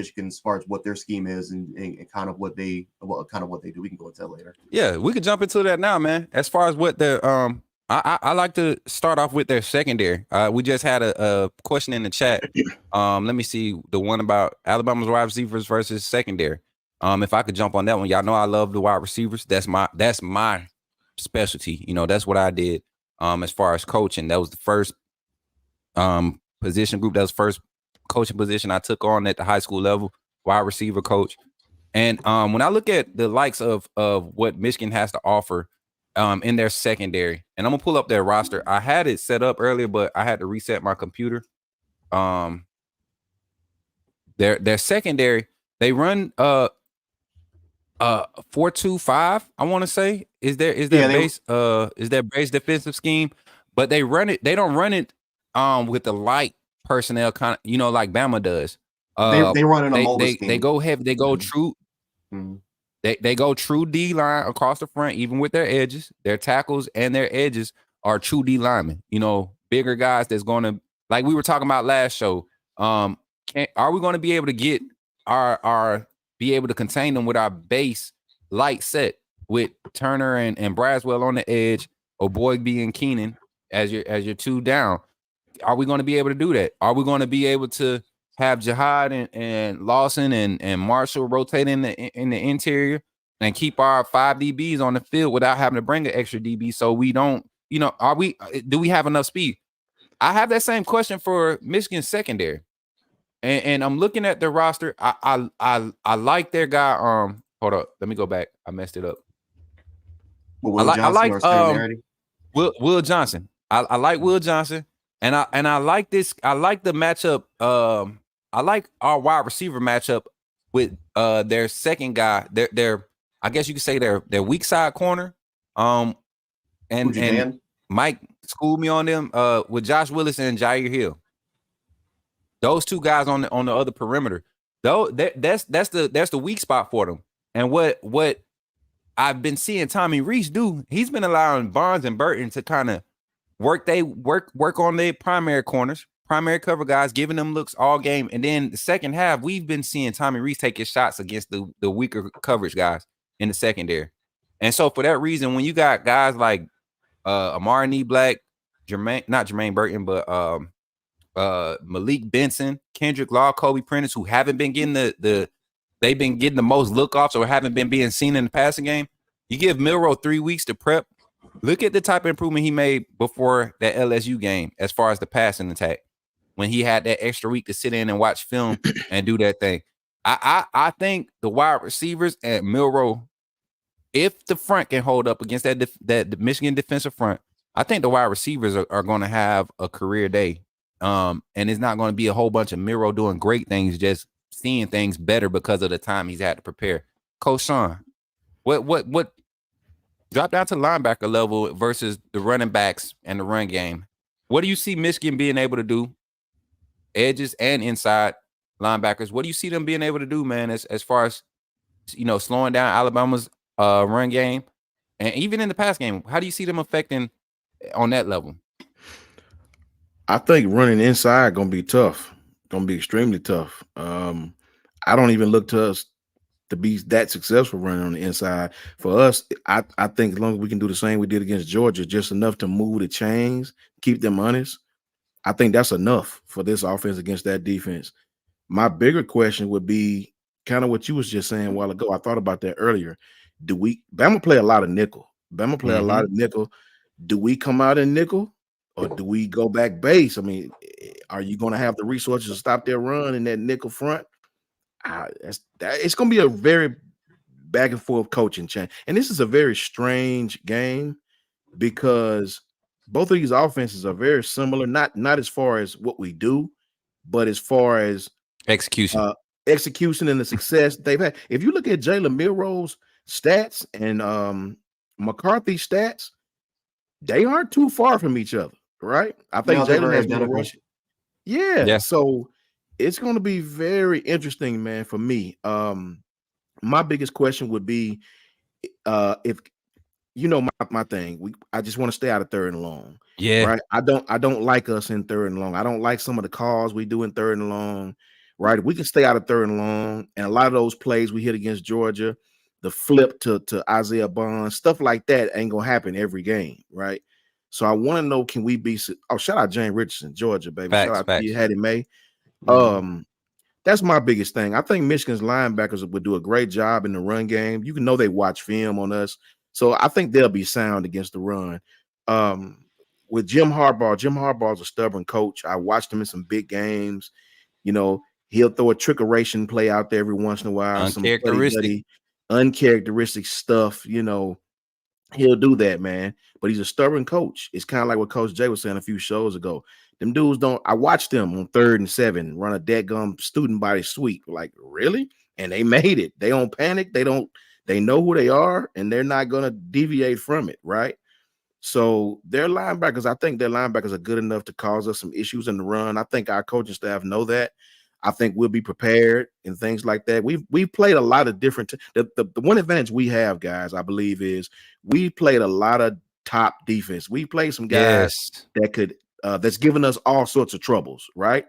their scheme is and kind of what they do. We can go into that later. Yeah, we could jump into that now, man. As far as what the I like to start off with their secondary. We just had a question in the chat. Let me see the one about Alabama's wide receivers versus secondary. If I could jump on that one, y'all know I love the wide receivers. That's my specialty. That's what I did. As far as coaching, that was the first position group. That was the first coaching position I took on at the high school level, wide receiver coach. And when I look at the likes of what Michigan has to offer in their secondary, and I'm gonna pull up their roster. I had it set up earlier, but I had to reset my computer. Their secondary, they run 4-2-5, I want to say is their base defensive scheme, but they don't run it with the light personnel kind of, like Bama does. They run in a mobile scheme. They go heavy, they go true. Mm-hmm. They go true D line across the front, even with their edges. Their tackles and their edges are true D linemen. Bigger guys that's going to, like we were talking about last show. Are we going to be able to get be able to contain them with our base light set with Turner and Braswell on the edge, Oboigbe and Keenan as your 2 down? Are we going to be able to do that? Are we going to be able to have Jihad and Lawson and Marshall rotate in the interior and keep our 5 DBs on the field without having to bring an extra DB so we don't, do we have enough speed? I have that same question for Michigan secondary. And I'm looking at the roster. I like their guy. Hold up, let me go back. I messed it up. I like Will Johnson. I like Will Johnson, and I like this. I like the matchup. I like our wide receiver matchup with their second guy. Their I guess you could say their weak side corner. And Mike schooled me on them with Josh Willis and Jair Hill. Those 2 guys on the other perimeter, though, that's the weak spot for them. And what I've been seeing Tommy Reese do, he's been allowing Barnes and Burton to kind of work on their primary corners, primary cover guys, giving them looks all game. And then the second half, we've been seeing Tommy Reese take his shots against the weaker coverage guys in the secondary. And so for that reason, when you got guys like Amari Black, not Jermaine Burton, but Malik Benson, Kendrick Law, Kobe Prentice, who haven't been getting they've been getting the most look-offs or haven't been being seen in the passing game. You give Milroe 3 weeks to prep. Look at the type of improvement he made before that LSU game as far as the passing attack. When he had that extra week to sit in and watch film and do that thing. I think the wide receivers and Milroe, if the front can hold up against that Michigan defensive front, I think the wide receivers are going to have a career day. And it's not going to be a whole bunch of Milroe doing great things, just seeing things better because of the time he's had to prepare. Coach Sean, what drop down to linebacker level versus the running backs and the run game? What do you see Michigan being able to do? Edges and inside linebackers. What do you see them being able to do, man, as far as, slowing down Alabama's run game? And even in the pass game, how do you see them affecting on that level? I think running inside going to be tough. Going to be extremely tough. I don't even look to us to be that successful running on the inside. For us, I think as long as we can do the same we did against Georgia, just enough to move the chains, keep them honest, I think that's enough for this offense against that defense. My bigger question would be kind of what you was just saying a while ago. I thought about that earlier. Bama play a lot of nickel. Bama play a lot of nickel. Do we come out in nickel or do we go back base? I mean, are you going to have the resources to stop their run in that nickel front? It's going to be a very back and forth coaching change. And this is a very strange game because both of these offenses are very similar, not as far as what we do, but as far as execution and the success they've had. If you look at Jalen Milroe's stats and McCarthy's stats, they aren't too far from each other, right? I think Jalen has been rushing. Yeah. So it's going to be very interesting, man, for me. My biggest question would be if my thing. I just want to stay out of third and long. Yeah. Right. I don't like us in third and long. I don't like some of the calls we do in third and long. Right. We can stay out of third and long. And a lot of those plays we hit against Georgia, the flip to Isaiah Bond, stuff like that ain't gonna happen every game. Right. So I want to know, can we be shout out James Richardson, Georgia, baby. Shout out to you, Hattie May. That's my biggest thing. I think Michigan's linebackers would do a great job in the run game. You can know they watch film on us. So I think they'll be sound against the run. With Jim Harbaugh's a stubborn coach. I watched him in some big games. He'll throw a trickeration play out there every once in a while. Uncharacteristic stuff. He'll do that, man. But he's a stubborn coach. It's kind of like what Coach Jay was saying a few shows ago. Them dudes I watched them on 3rd and 7 run a deadgum student body sweep. Like, really? And they made it. They don't panic. They know who they are, and they're not going to deviate from it, right? So their linebackers, I think their linebackers are good enough to cause us some issues in the run. I think our coaching staff know that. I think we'll be prepared and things like that. We've played a lot of different the one advantage we have, guys, I believe, is we played a lot of top defense. We played some guys that could that's given us all sorts of troubles, right?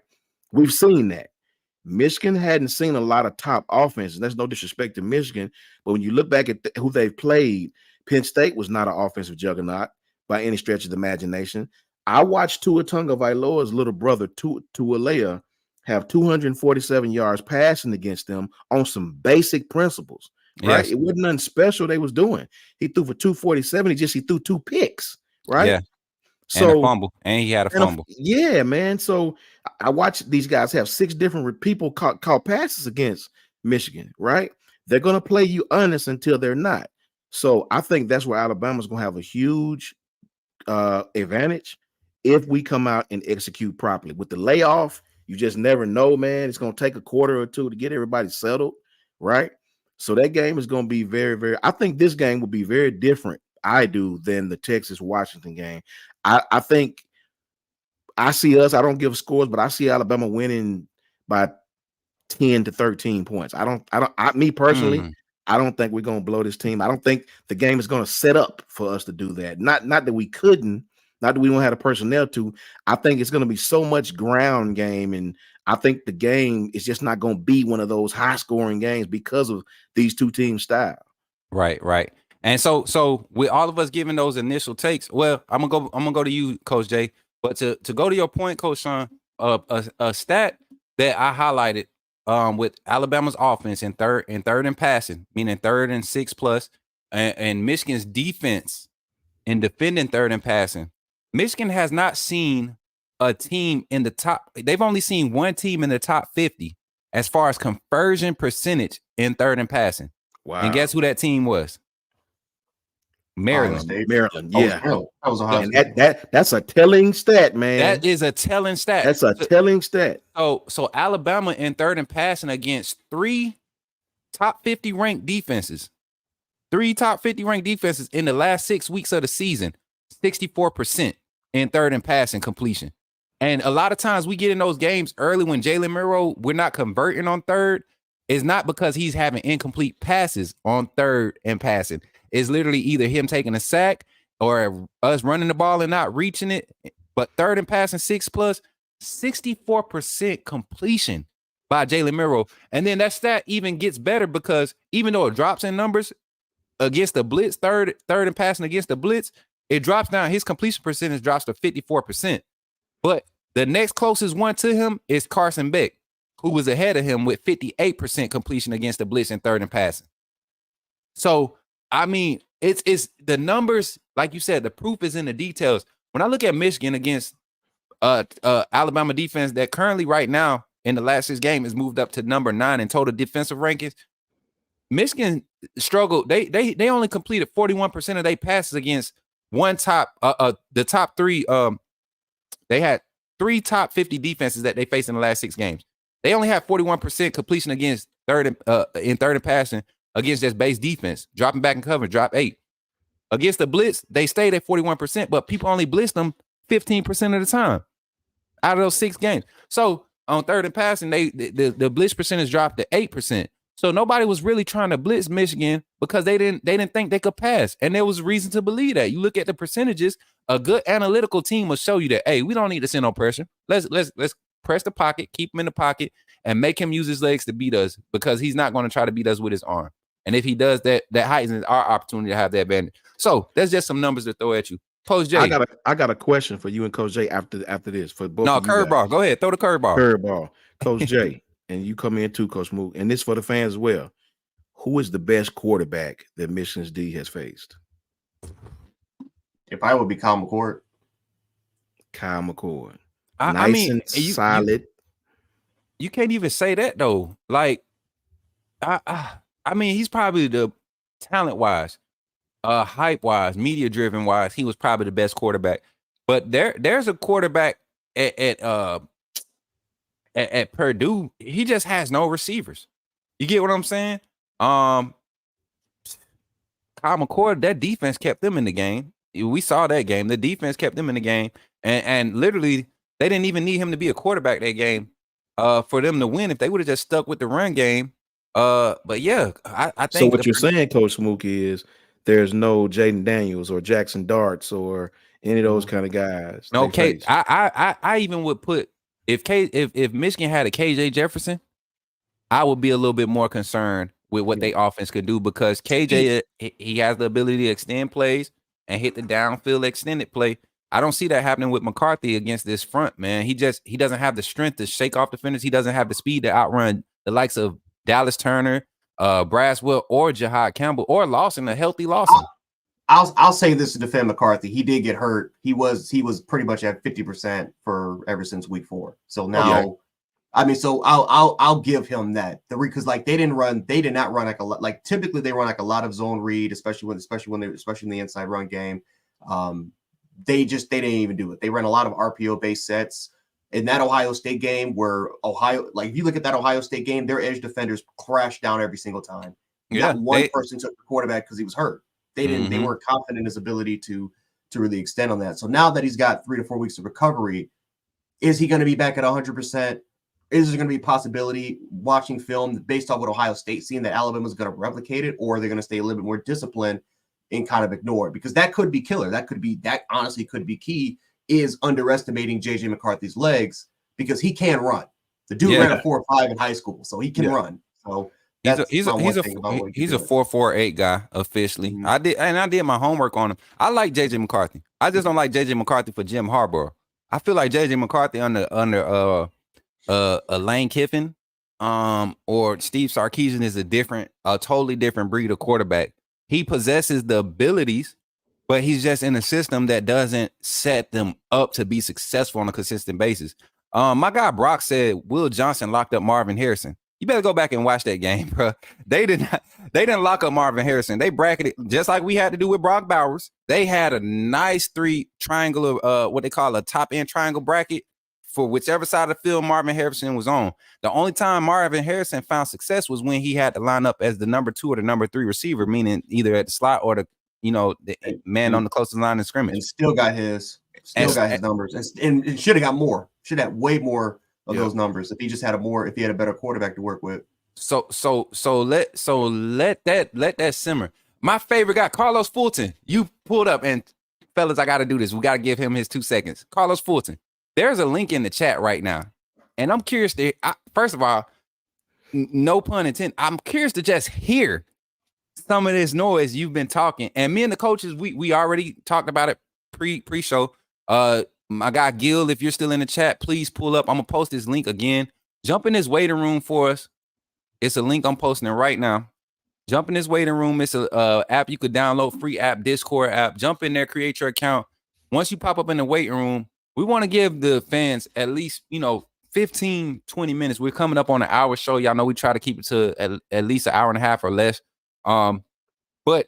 We've seen that. Michigan hadn't seen a lot of top offense, and that's no disrespect to Michigan, but when you look back at who they've played, Penn State was not an offensive juggernaut by any stretch of the imagination. I watched Tua Tagovailoa's little brother, Tualea, have 247 yards passing against them on some basic principles, right? Yes. It wasn't nothing special they was doing. He threw for 247. He threw 2 picks, right? Yeah. So, and a fumble, and he had a fumble. Yeah, man. So I watched these guys have 6 different people caught passes against Michigan, right? They're going to play you honest until they're not. So I think that's where Alabama's going to have a huge advantage if we come out and execute properly. With the layoff, you just never know, man. It's going to take a quarter or two to get everybody settled, right? So that game is going to be very, very – I think this game will be very different, than the Texas-Washington game. I think I see us. I don't give scores, but I see Alabama winning by 10 to 13 points. Me personally, I don't think we're going to blow this team. I don't think the game is going to set up for us to do that. Not that we couldn't, Not that we don't have the personnel to. I think it's going to be so much ground game, and I think the game is just not going to be one of those high scoring games because of these two teams' style. Right, right. And so with all of us giving those initial takes, well, I'm gonna go to you, Coach Jay. But to go to your point, Coach Sean, a stat that I highlighted with Alabama's offense in third and passing, meaning 3rd and 6+, and Michigan's defense in defending 3rd and passing. Michigan has not seen a team in the top. They've only seen one team in the top 50 as far as conversion percentage in 3rd and passing. Wow. And guess who that team was? Maryland. Maryland, yeah. That was Ohio State. That's a telling stat, man. That is a telling stat. That's a telling stat. So Alabama in 3rd and passing against 3 top 50 ranked defenses. 3 top 50 ranked defenses in the last 6 weeks of the season. 64% in 3rd and passing completion. And a lot of times we get in those games early when Jalen Murrow, we're not converting on 3rd. It's not because he's having incomplete passes on 3rd and passing. It's literally either him taking a sack or us running the ball and not reaching it. But 3rd and passing 6+, 64% completion by Jalen Murrow. And then that stat even gets better because even though it drops in numbers against the blitz, third and passing against the blitz, it drops down. His completion percentage drops to 54%. But the next closest one to him is Carson Beck, who was ahead of him with 58% completion against the blitz in 3rd and passing. So, I mean, it's the numbers, like you said, the proof is in the details. When I look at Michigan against Alabama defense that currently right now in the last 6 games is moved up to number 9 in total defensive rankings, Michigan struggled. They only completed 41% of their passes against the top 3. They had 3 top 50 defenses that they faced in the last 6 games. They only had 41% completion against in 3rd and passing against just base defense, dropping back in coverage, drop 8. Against the blitz, they stayed at 41%, but people only blitzed them 15% of the time out of those 6 games. So on 3rd and passing, the blitz percentage dropped to 8%. So nobody was really trying to blitz Michigan because they didn't think they could pass. And there was reason to believe that. You look at the percentages, a good analytical team will show you that, hey, we don't need to send no pressure. Let's press the pocket, keep him in the pocket, and make him use his legs to beat us because he's not going to try to beat us with his arm. And if he does that, that heightens our opportunity to have that advantage. So there's just some numbers to throw at you. Coach Jay. I got a question for you and Coach Jay after this. For both. No, curveball. Go ahead. Throw the curveball. Curveball. Coach Jay, and you come in too, Coach Mook. And this for the fans as well. Who is the best quarterback that Michigan's D has faced? If I would be Kyle McCord. Kyle McCord. I mean, and solid. You can't even say that though. Like, I mean, he's probably the talent-wise, hype-wise, media-driven wise, he was probably the best quarterback. But there's a quarterback at Purdue. He just has no receivers. You get what I'm saying? Kyle McCord, that defense kept them in the game. We saw that game. The defense kept them in the game, and literally they didn't even need him to be a quarterback that game for them to win if they would have just stuck with the run game. But yeah, I think. So what you're saying, Coach Mook, is there's no Jaden Daniels or Jackson Darts or any of those kind of guys. No, I even would put if Michigan had a KJ Jefferson, I would be a little bit more concerned with what they offense could do because KJ he has the ability to extend plays and hit the downfield extended play. I don't see that happening with McCarthy against this front, man. He doesn't have the strength to shake off defenders. He doesn't have the speed to outrun the likes of Dallas Turner, Braswell, or Jahad Campbell, or Lawson, a healthy Lawson. I'll say this to defend McCarthy. He did get hurt. He was pretty much at 50% for ever since week 4. So now, I mean, so I'll give him that. Because like they did not run like a lot. Like typically they run like a lot of zone read, especially in the inside run game. They didn't even do it. They ran a lot of RPO based sets. In that Ohio State game where if you look at that Ohio State game, their edge defenders crashed down every single time. Not one person took the quarterback because he was hurt. They didn't. They weren't confident in his ability to really extend on that. So now that he's got 3 to 4 weeks of recovery, is he going to be back at 100%? Is there going to be a possibility watching film based on what Ohio State's seeing that Alabama's going to replicate it, or are they going to stay a little bit more disciplined and kind of ignore, because that could be killer. That honestly could be key, is underestimating JJ McCarthy's legs, because he can run. The dude ran a 4.5 in high school, so he can run. So that's he's a 4.48 guy officially. I did my homework on him. I like JJ McCarthy. I just don't like JJ McCarthy for Jim Harbaugh. I feel like JJ McCarthy under Lane Kiffin or Steve Sarkisian is a totally different breed of quarterback. He possesses the abilities, but he's just in a system that doesn't set them up to be successful on a consistent basis. My guy Brock said Will Johnson locked up Marvin Harrison. You better go back and watch that game, bro. They didn't lock up Marvin Harrison. They bracketed just like we had to do with Brock Bowers. They had a nice 3 triangular, what they call a top end triangle bracket for whichever side of the field Marvin Harrison was on. The only time Marvin Harrison found success was when he had to line up as the number 2 or the number 3 receiver, meaning either at the slot or the man on the closest line of scrimmage. And still got his numbers, and should have got more. Should have way more of those numbers if he just had if he had a better quarterback to work with. So let that simmer. My favorite guy, Carlos Fulton. You pulled up, and fellas, I got to do this. We got to give him his 2 seconds. Carlos Fulton. There's a link in the chat right now, and I'm curious first of all, no pun intended, I'm curious to just hear some of this noise you've been talking. And me and the coaches, we already talked about it pre-show. My guy Gil, if you're still in the chat, please pull up. I'm gonna post this link again. Jump in this waiting room for us. It's a link I'm posting it right now. Jump in this waiting room. It's a app you could download, free app, Discord app. Jump in there, create your account. Once you pop up in the waiting room, we want to give the fans at least 15, 20 minutes. We're coming up on an hour show. Y'all know we try to keep it to at least an hour and a half or less. But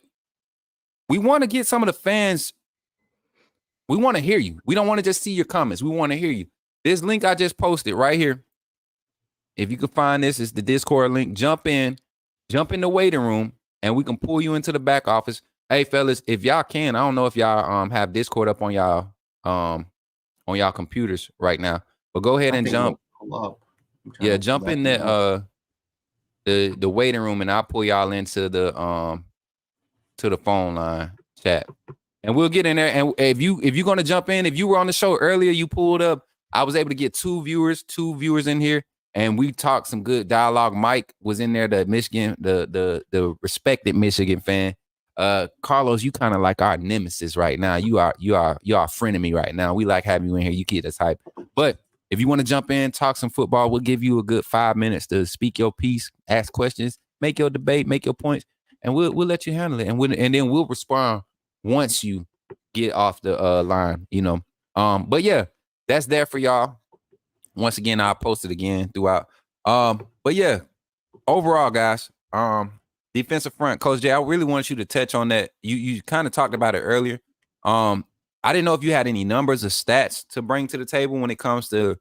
we want to get some of the fans. We want to hear you. We don't want to just see your comments. We want to hear you. This link I just posted right here. If you can find this, it's the Discord link. Jump in the waiting room, and we can pull you into the back office. Hey, fellas, if y'all can, I don't know if y'all have Discord up on y'all computers right now, but go ahead and jump. Jump in the waiting room, and I'll pull y'all into the phone line chat. And we'll get in there. And if you're gonna jump in, if you were on the show earlier, you pulled up. I was able to get two viewers in here, and we talked some good dialogue. Mike was in there, the Michigan, the respected Michigan fan. Carlos, you kind of like our nemesis right now. You are a friend of me right now. We like having you in here. You keep us hype. But if you want to jump in, talk some football, we'll give you a good 5 minutes to speak your piece, ask questions, make your debate, make your points, and we'll let you handle it. And then we'll respond once you get off the line, But yeah, that's there for y'all. Once again, I'll post it again throughout. But yeah, overall, guys, defensive front, Coach Jay, I really want you to touch on that. You kind of talked about it earlier. I didn't know if you had any numbers or stats to bring to the table when it comes to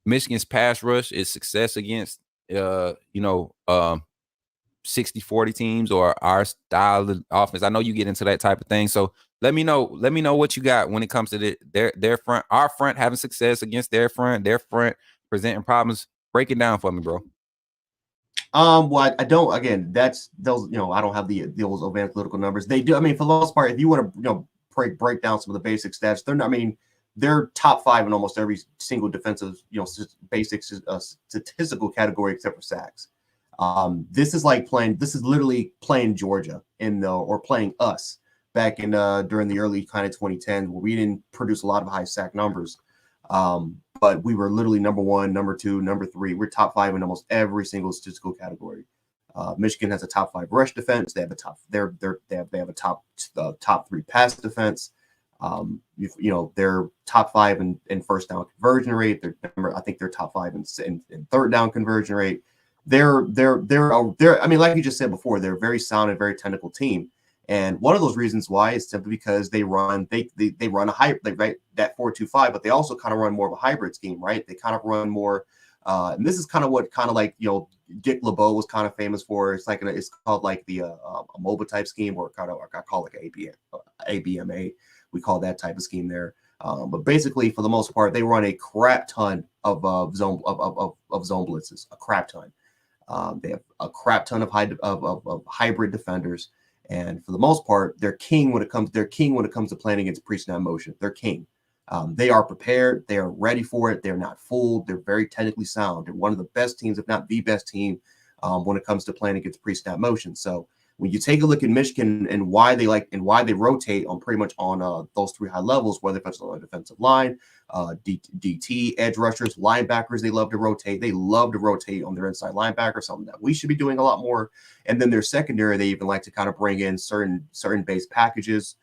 Michigan's pass rush, its success against 60-40 teams or our style of offense. I know you get into that type of thing. So let me know what you got when it comes to their front, our front having success against their front presenting problems. Break it down for me, bro. Well, I don't. Again, that's those. I don't have those analytical numbers. They do. I mean, for the most part, if you want to, break down some of the basic stats, they're top 5 in almost every single defensive, basic statistical category except for sacks. This is literally playing Georgia or playing us back in during the early kind of 2010s, where we didn't produce a lot of high sack numbers. But we were literally number 1, number 2, number 3. We're top 5 in almost every single statistical category. Michigan has a top 5 rush defense. They have a top. They have a top 3 pass defense. They're top 5 in first down conversion rate. I think they're top 5 in third down conversion rate. They're I mean, like you just said before, they're a very sound and very technical team. And one of those reasons why is simply because they run a hybrid, right? That 4-2-5, but they also kind of run more of a hybrid scheme, right? They kind of run more. And this is kind of what Dick LeBeau was kind of famous for. It's called like the a MOBA type scheme, or kind of I call it ABMA. We call that type of scheme there. But basically, for the most part, they run a crap ton of zone blitzes, a crap ton. They have a crap ton of hybrid defenders. And for the most part, they're king when it comes to playing against pre-snap motion. They're king. They are prepared. They are ready for it. They're not fooled. They're very technically sound. They're one of the best teams, if not the best team, when it comes to playing against pre-snap motion. So when you take a look at Michigan and why they rotate on pretty much on those three high levels, whether it's on the defensive line, DT, edge rushers, linebackers, they love to rotate. They love to rotate on their inside linebacker, something that we should be doing a lot more. And then their secondary, they even like to kind of bring in certain base packages,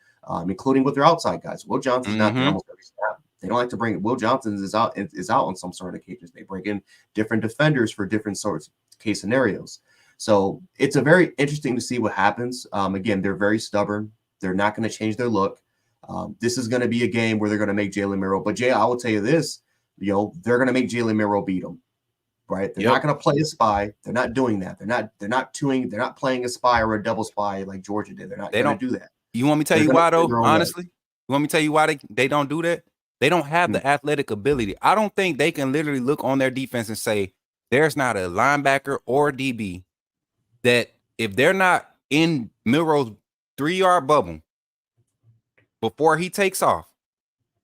including with their outside guys. Will Johnson's not there almost every snap. They don't like to bring Will Johnson is out on some sort of occasions. They bring in different defenders for different sorts of case scenarios. So it's a very interesting to see what happens. Again, they're very stubborn. They're not going to change their look. This is going to be a game where they're going to make Jalen Milroe. But Jay, I will tell you this, they're going to make Jalen Milroe beat them, right? They're not going to play a spy. They're not doing that. They're not playing a spy or a double spy like Georgia did. They're not going to do that. You want me to tell you why though? Honestly, you want me to tell you why they don't do that? They don't have the athletic ability. I don't think they can literally look on their defense and say there's not a linebacker or DB that if they're not in Milroe's 3-yard bubble before he takes off,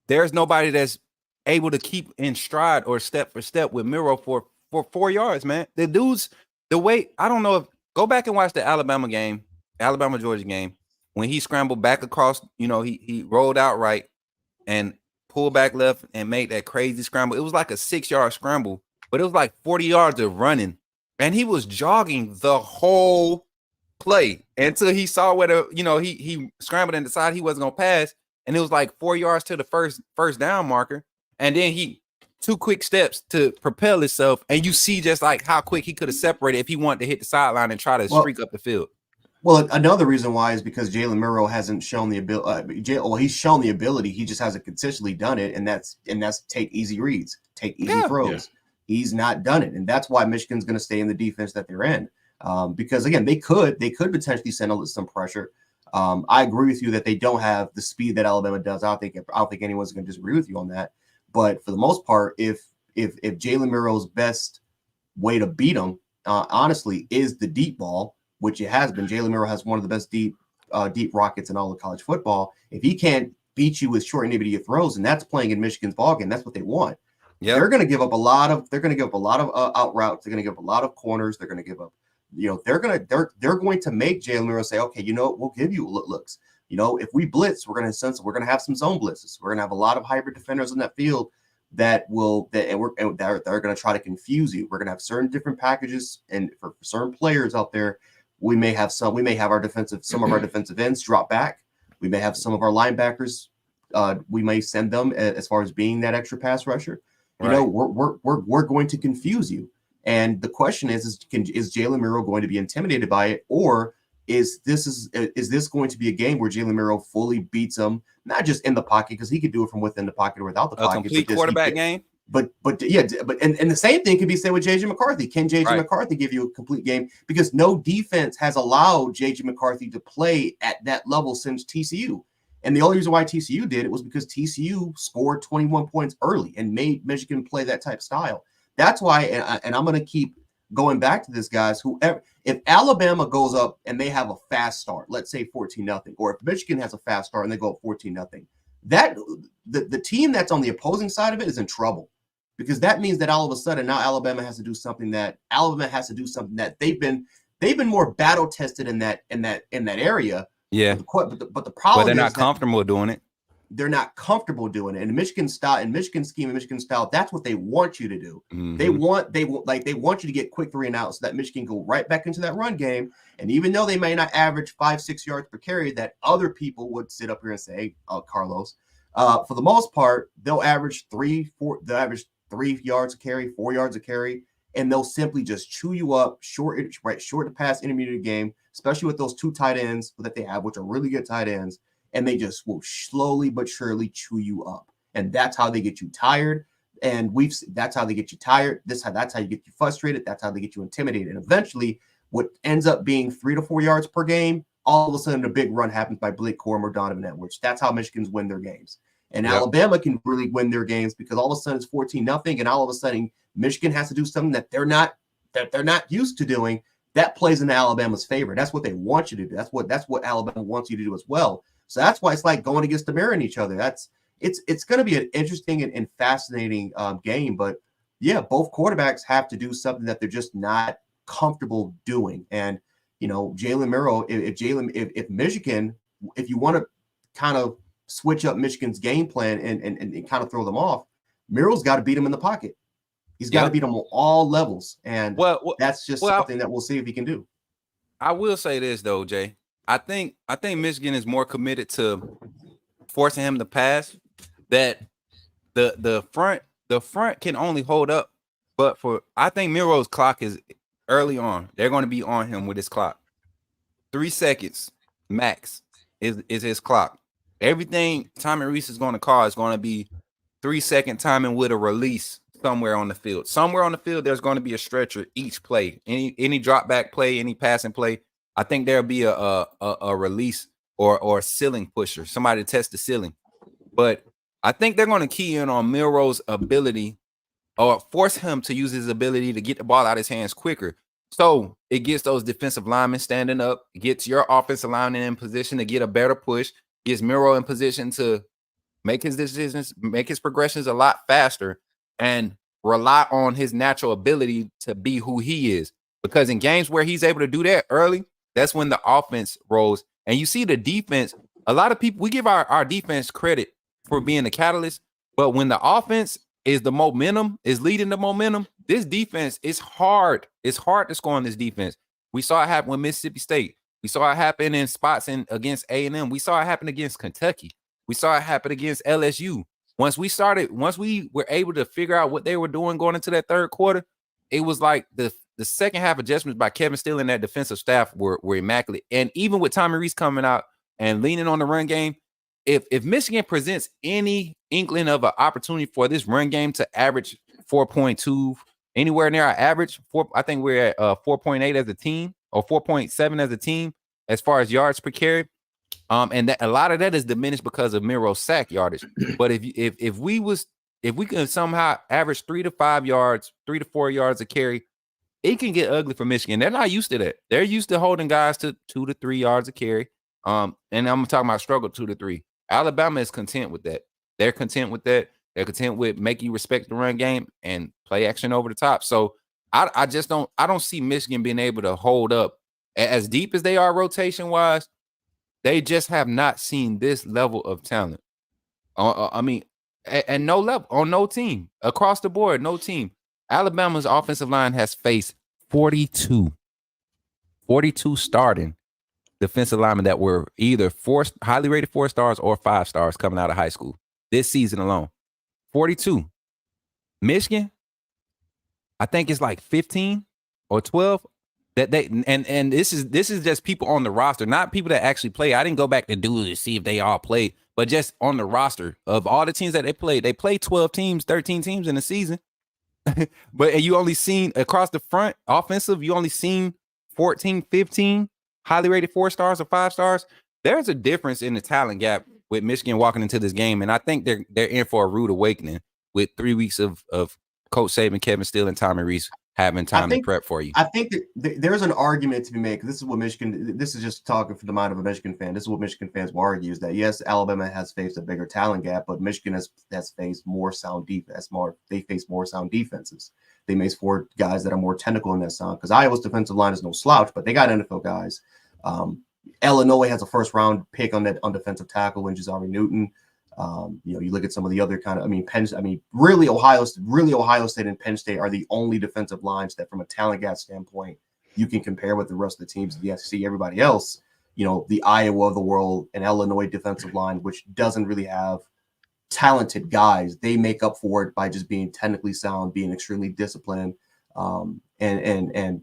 there's nobody that's able to keep in stride or step for step with Milroe for 4 yards, man. The dude's the way, I don't know if go back and watch the Alabama Georgia game when he scrambled back across, he rolled out right and pulled back left and made that crazy scramble. It was like a 6-yard scramble, but it was like 40 yards of running. And he was jogging the whole play until he saw where he scrambled and decided he wasn't gonna pass, and it was like 4 yards to the first down marker, and then he 2 quick steps to propel himself, and you see just like how quick he could have separated if he wanted to hit the sideline and try to streak up the field. Well, another reason why is because Jalen Milroe hasn't shown the ability. He's shown the ability. He just hasn't consistently done it, and that's take easy reads, take easy throws. Yeah. He's not done it, and that's why Michigan's going to stay in the defense that they're in. Because again, they could potentially send some pressure. I agree with you that they don't have the speed that Alabama does. I don't think anyone's going to disagree with you on that. But for the most part, if Jalen Milroe's best way to beat them, honestly, is the deep ball, which it has been. Jalen Milroe has one of the best deep rockets in all of college football. If he can't beat you with short and intermediate throws, and that's playing in Michigan's ballgame, that's what they want. Yep. They're going to give up a lot of out routes. They're going to give up a lot of corners. They're going to give up, they're going to make Jalen Milroe say, okay, we'll give you looks. If we blitz, we're going to have some zone blitzes. We're going to have a lot of hybrid defenders on that field that they're going to try to confuse you. We're going to have certain different packages, and for certain players out there, we may have some of our defensive ends drop back. We may have some of our linebackers. We may send them as far as being that extra pass rusher. Right. We're going to confuse you. And the question is Jalen Milroe going to be intimidated by it, or is this going to be a game where Jalen Milroe fully beats him, not just in the pocket, because he could do it from within the pocket or without the pocket. A complete quarterback game. But the same thing could be said with JJ McCarthy. Can JJ McCarthy give you a complete game? Because no defense has allowed JJ McCarthy to play at that level since TCU. And the only reason why TCU did it was because TCU scored 21 points early and made Michigan play that type of style. That's why, and I'm going to keep going back to this, guys. If Alabama goes up and they have a fast start, let's say 14-0, or if Michigan has a fast start and they go up 14-0, that the team that's on the opposing side of it is in trouble, because that means that all of a sudden now Alabama has to do something that they've been more battle tested in that area. Yeah, but the problem they're not comfortable doing it. They're not comfortable doing it. And Michigan style, and Michigan scheme, and Michigan style, that's what they want you to do. Mm-hmm. They want you to get quick 3 and out so that Michigan go right back into that run game. And even though they may not average 5-6 yards per carry, that other people would sit up here and say, Carlos, for the most part, they'll average 3 yards a carry, 4 yards a carry, and they'll simply just chew you up short to pass intermediate game, especially with those 2 tight ends that they have, which are really good tight ends, and they just will slowly but surely chew you up. And that's how they get you tired. And that's how they get you tired. That's how you get you frustrated. That's how they get you intimidated. And eventually, what ends up being 3 to 4 yards per game, all of a sudden a big run happens by Blake Corum or Donovan Edwards. That's how Michigan's win their games. And Alabama can really win their games because all of a sudden it's 14-0, and all of a sudden Michigan has to do something that they're not used to doing. that plays into Alabama's favor. That's what they want you to do. That's what Alabama wants you to do as well. So that's why it's like going against the mirror in each other. It's going to be an interesting and fascinating game. But yeah, both quarterbacks have to do something that they're just not comfortable doing. And Jalen Milroe, if Michigan, if you want to kind of switch up Michigan's game plan and kind of throw them off, Milroe's got to beat him in the pocket. He's got to beat them on all levels, and that's just something that we'll see if he can do. I will say this though, Jay. I think Michigan is more committed to forcing him to pass. That the front can only hold up, but I think Milroe's clock is early on. They're going to be on him with his clock. 3 seconds max is his clock. Everything Tommy Rees is going to call is going to be 3-second timing with a release somewhere on the field. Somewhere on the field, there's going to be a stretcher each play. Any drop back play, any passing play, I think there'll be a release or a ceiling pusher, somebody to test the ceiling. But I think they're going to key in on Milroe's ability or force him to use his ability to get the ball out of his hands quicker. So it gets those defensive linemen standing up, gets your offensive lineman in position to get a better push, gets Milroe in position to make his decisions, make his progressions a lot faster, and rely on his natural ability to be who he is. Because in games where he's able to do that early, that's when the offense rolls. And you see the defense, a lot of people, we give our defense credit for being the catalyst, but when the offense is the momentum, is leading the momentum, this defense is hard. It's hard to score on this defense. We saw it happen with Mississippi State. We saw it happen in spots against A&M. We saw it happen against Kentucky. We saw it happen against LSU. Once we were able to figure out what they were doing going into that third quarter, it was like the second half adjustments by Kevin Steele and that defensive staff were immaculate. And even with Tommy Rees coming out and leaning on the run game, if Michigan presents any inkling of an opportunity for this run game to average 4.2, anywhere near our average, I think we're at 4.8 as a team or 4.7 as a team as far as yards per carry. And that a lot of that is diminished because of Milroe's sack yardage. But if we can somehow average 3 to 5 yards, 3 to 4 yards a carry, it can get ugly for Michigan. They're not used to that. They're used to holding guys to 2 to 3 yards a carry. And I'm talking about struggle 2 to 3. Alabama is content with that. They're content with that. They're content with making you respect the run game and play action over the top. So I don't see Michigan being able to hold up as deep as they are rotation wise. They just have not seen this level of talent. At no level, on no team, across the board, no team. Alabama's offensive line has faced 42 starting defensive linemen that were either highly rated 4 stars or 5 stars coming out of high school this season alone. 42. Michigan, I think it's like 15 or 12. That they and this is just people on the roster, not people that actually play. I didn't go back to see if they all played, but just on the roster of all the teams that they played 12 teams, 13 teams in the season. But you only seen across the front offensive, you only seen 14, 15 highly rated 4 stars or 5 stars. There's a difference in the talent gap with Michigan walking into this game, and I think they're in for a rude awakening with 3 weeks of Coach Saban, Kevin Steele, and Tommy Rees having time to prep for you. I think that there's an argument to be made. This is what Michigan. This is just talking from the mind of a Michigan fan. This is what Michigan fans will argue: is that yes, Alabama has faced a bigger talent gap, but Michigan has faced more sound defense. They face more sound defenses. They face 4 guys that are more technical in that sound. Because Iowa's defensive line is no slouch, but they got NFL guys. Illinois has a first-round pick on defensive tackle, which is Ari Newton. You look at some of the other really Ohio State and Penn State are the only defensive lines that from a talent gap standpoint you can compare with the rest of the teams of the SEC. Everybody else, the Iowa of the world and Illinois defensive line, which doesn't really have talented guys, they make up for it by just being technically sound, being extremely disciplined, and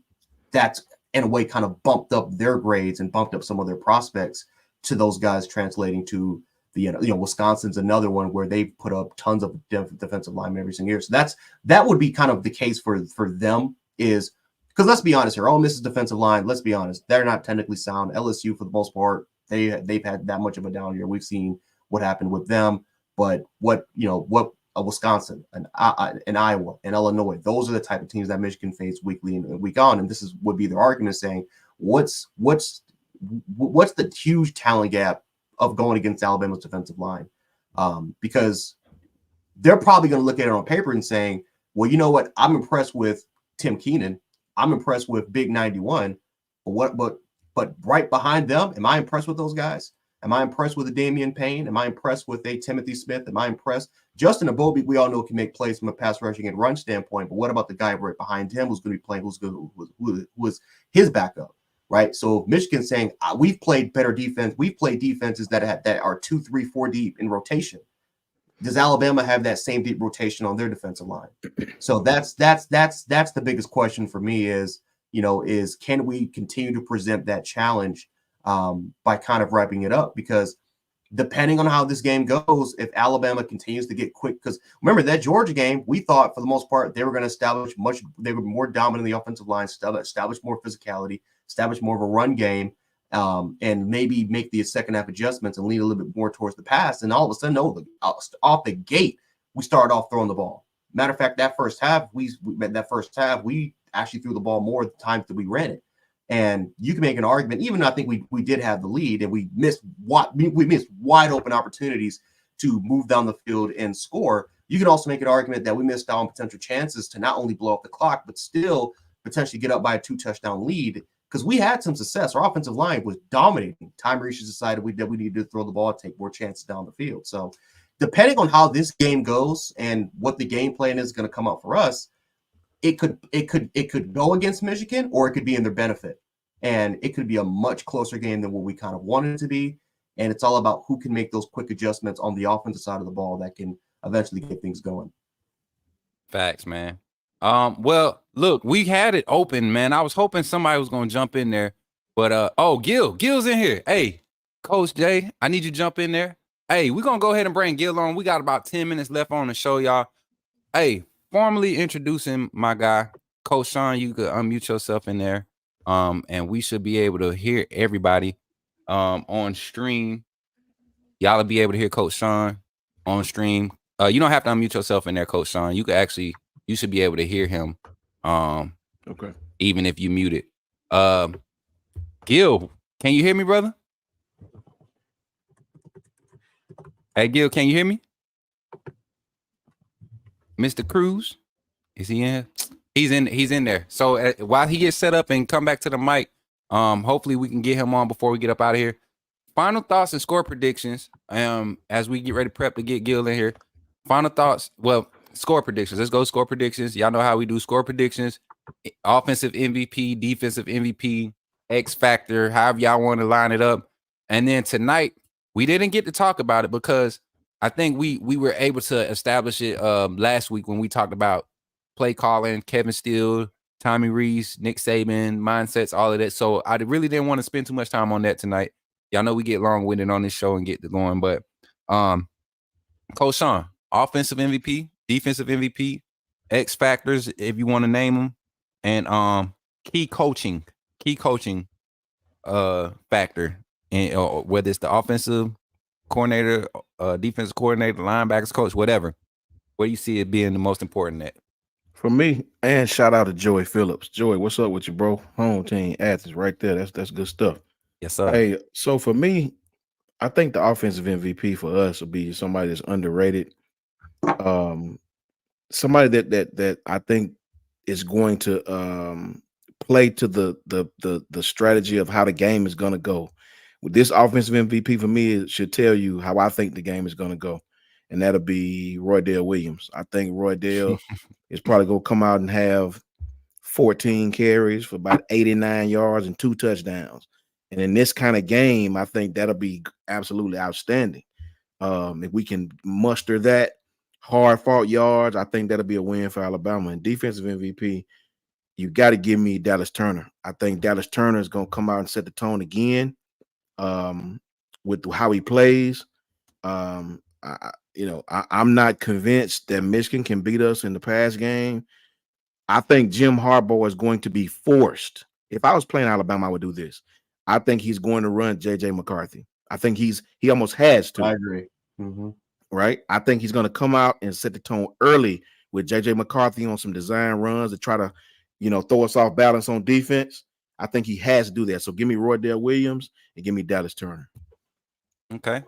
that's in a way kind of bumped up their grades and bumped up some of their prospects to those guys translating to Wisconsin's another one where they put up tons of defensive linemen every single year. So that would be kind of the case for them, is because let's be honest here, Ole Miss's defensive line, let's be honest, they're not technically sound. LSU for the most part, they've had that much of a down year. We've seen what happened with them, but what Wisconsin, and Iowa, and Illinois. Those are the type of teams that Michigan faces weekly and week on. And this would be their argument saying, what's the huge talent gap of going against Alabama's defensive line? Because they're probably going to look at it on paper and saying, well, you know what? I'm impressed with Tim Keenan. I'm impressed with Big 91. But right behind them, am I impressed with those guys? Am I impressed with a Damian Payne? Am I impressed with a Timothy Smith? Am I impressed? Justin Abobi, we all know, can make plays from a pass rushing and run standpoint. But what about the guy right behind him who's going to be playing, who was his backup, right? So Michigan's saying, we've played better defense. We've played defenses that are 2, 3, 4 deep in rotation. Does Alabama have that same deep rotation on their defensive line? So that's the biggest question for me is can we continue to present that challenge by kind of wrapping it up? Because depending on how this game goes, if Alabama continues to get quick, because remember that Georgia game, we thought for the most part they were going to they were more dominant in the offensive line, establish more physicality, establish more of a run game, and maybe make the second half adjustments and lean a little bit more towards the pass. And all of a sudden, off the gate, we started off throwing the ball. Matter of fact, that first half, we actually threw the ball more at the times that we ran it. And you can make an argument, even though I think we did have the lead and we missed wide open opportunities to move down the field and score. You can also make an argument that we missed out on potential chances to not only blow up the clock, but still potentially get up by a 2-touchdown lead, because we had some success. Our offensive line was dominating. Tyrese decided we needed to throw the ball, take more chances down the field. So depending on how this game goes and what the game plan is going to come up for us, it could go against Michigan, or it could be in their benefit. And it could be a much closer game than what we kind of wanted it to be. And it's all about who can make those quick adjustments on the offensive side of the ball that can eventually get things going. Facts, man. Well, look, we had it open, man. I was hoping somebody was gonna jump in there, but Gil's in here. Hey, Coach Jay, I need you to jump in there. Hey, we're gonna go ahead and bring Gil on. We got about 10 minutes left on the show, y'all. Hey, formally introducing my guy, Coach Sean. You could unmute yourself in there. And we should be able to hear everybody on stream. Y'all will be able to hear Coach Sean on stream. You don't have to unmute yourself in there, Coach Sean. You should be able to hear him. Okay. Even if you mute it. Gil, can you hear me, brother? Hey, Gil, can you hear me? Mr. Cruz, is he in? He's in there. So while he gets set up and come back to the mic, hopefully we can get him on before we get up out of here. Final thoughts and score predictions. As we get ready to prep to get Gil in here. Final thoughts. Well, score predictions. Let's go score predictions. Y'all know how we do score predictions. Offensive MVP, defensive MVP, X factor, however y'all want to line it up. And then tonight, we didn't get to talk about it because I think we were able to establish it last week when we talked about play calling, Kevin Steele, Tommy Rees, Nick Saban, mindsets, all of that. So I really didn't want to spend too much time on that tonight. Y'all know we get long-winded on this show and get to going, but Coach Sean, offensive MVP, defensive MVP, X factors, if you want to name them, and key coaching factor, and whether it's the offensive coordinator, defensive coordinator, linebackers coach, whatever. Where do you see it being the most important at? For me, and shout out to Joey Phillips. Joey, what's up with you, bro? Home team Athens right there. That's good stuff. Yes, sir. Hey, so for me, I think the offensive MVP for us will be somebody that's underrated. Somebody that I think is going to play to the strategy of how the game is going to go. With this offensive MVP for me, it should tell you how I think the game is going to go. And that'll be Roydell Williams. I think Roydell is probably going to come out and have 14 carries for about 89 yards and 2 touchdowns. And in this kind of game, I think that'll be absolutely outstanding. If we can muster that hard-fought yards, I think that'll be a win for Alabama. And defensive MVP, you got to give me Dallas Turner. I think Dallas Turner is going to come out and set the tone again with how he plays. I'm not convinced that Michigan can beat us in the pass game. I think Jim Harbaugh is going to be forced. If I was playing Alabama, I would do this. I think he's going to run J.J. McCarthy. I think he almost has to. I agree. Mm-hmm. right? I think he's going to come out and set the tone early with JJ McCarthy on some design runs to try to, throw us off balance on defense. I think he has to do that. So give me Roydell Williams and give me Dallas Turner. Okay.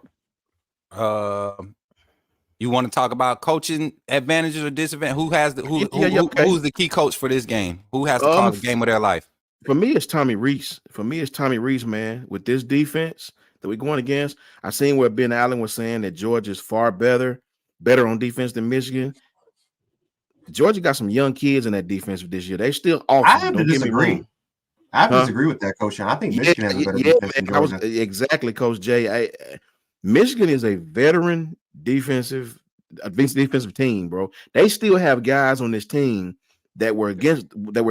You want to talk about coaching advantages or disadvantages? Who has the Okay. who's the key coach for this game? Who has to call the game of their life? For me, it's Tommy Rees. Man. With this defense that we're going against, I seen where Ben Allen was saying that Georgia's far better on defense than Michigan. Georgia got some young kids in that defense this year. They still awesome. I have to Don't get me disagree. wrong. I have to disagree with that, Coach Sean. I think Michigan has a better defense than Georgia. Exactly, Coach Jay. Michigan is a veteran defensive team, bro. They still have guys on this team that were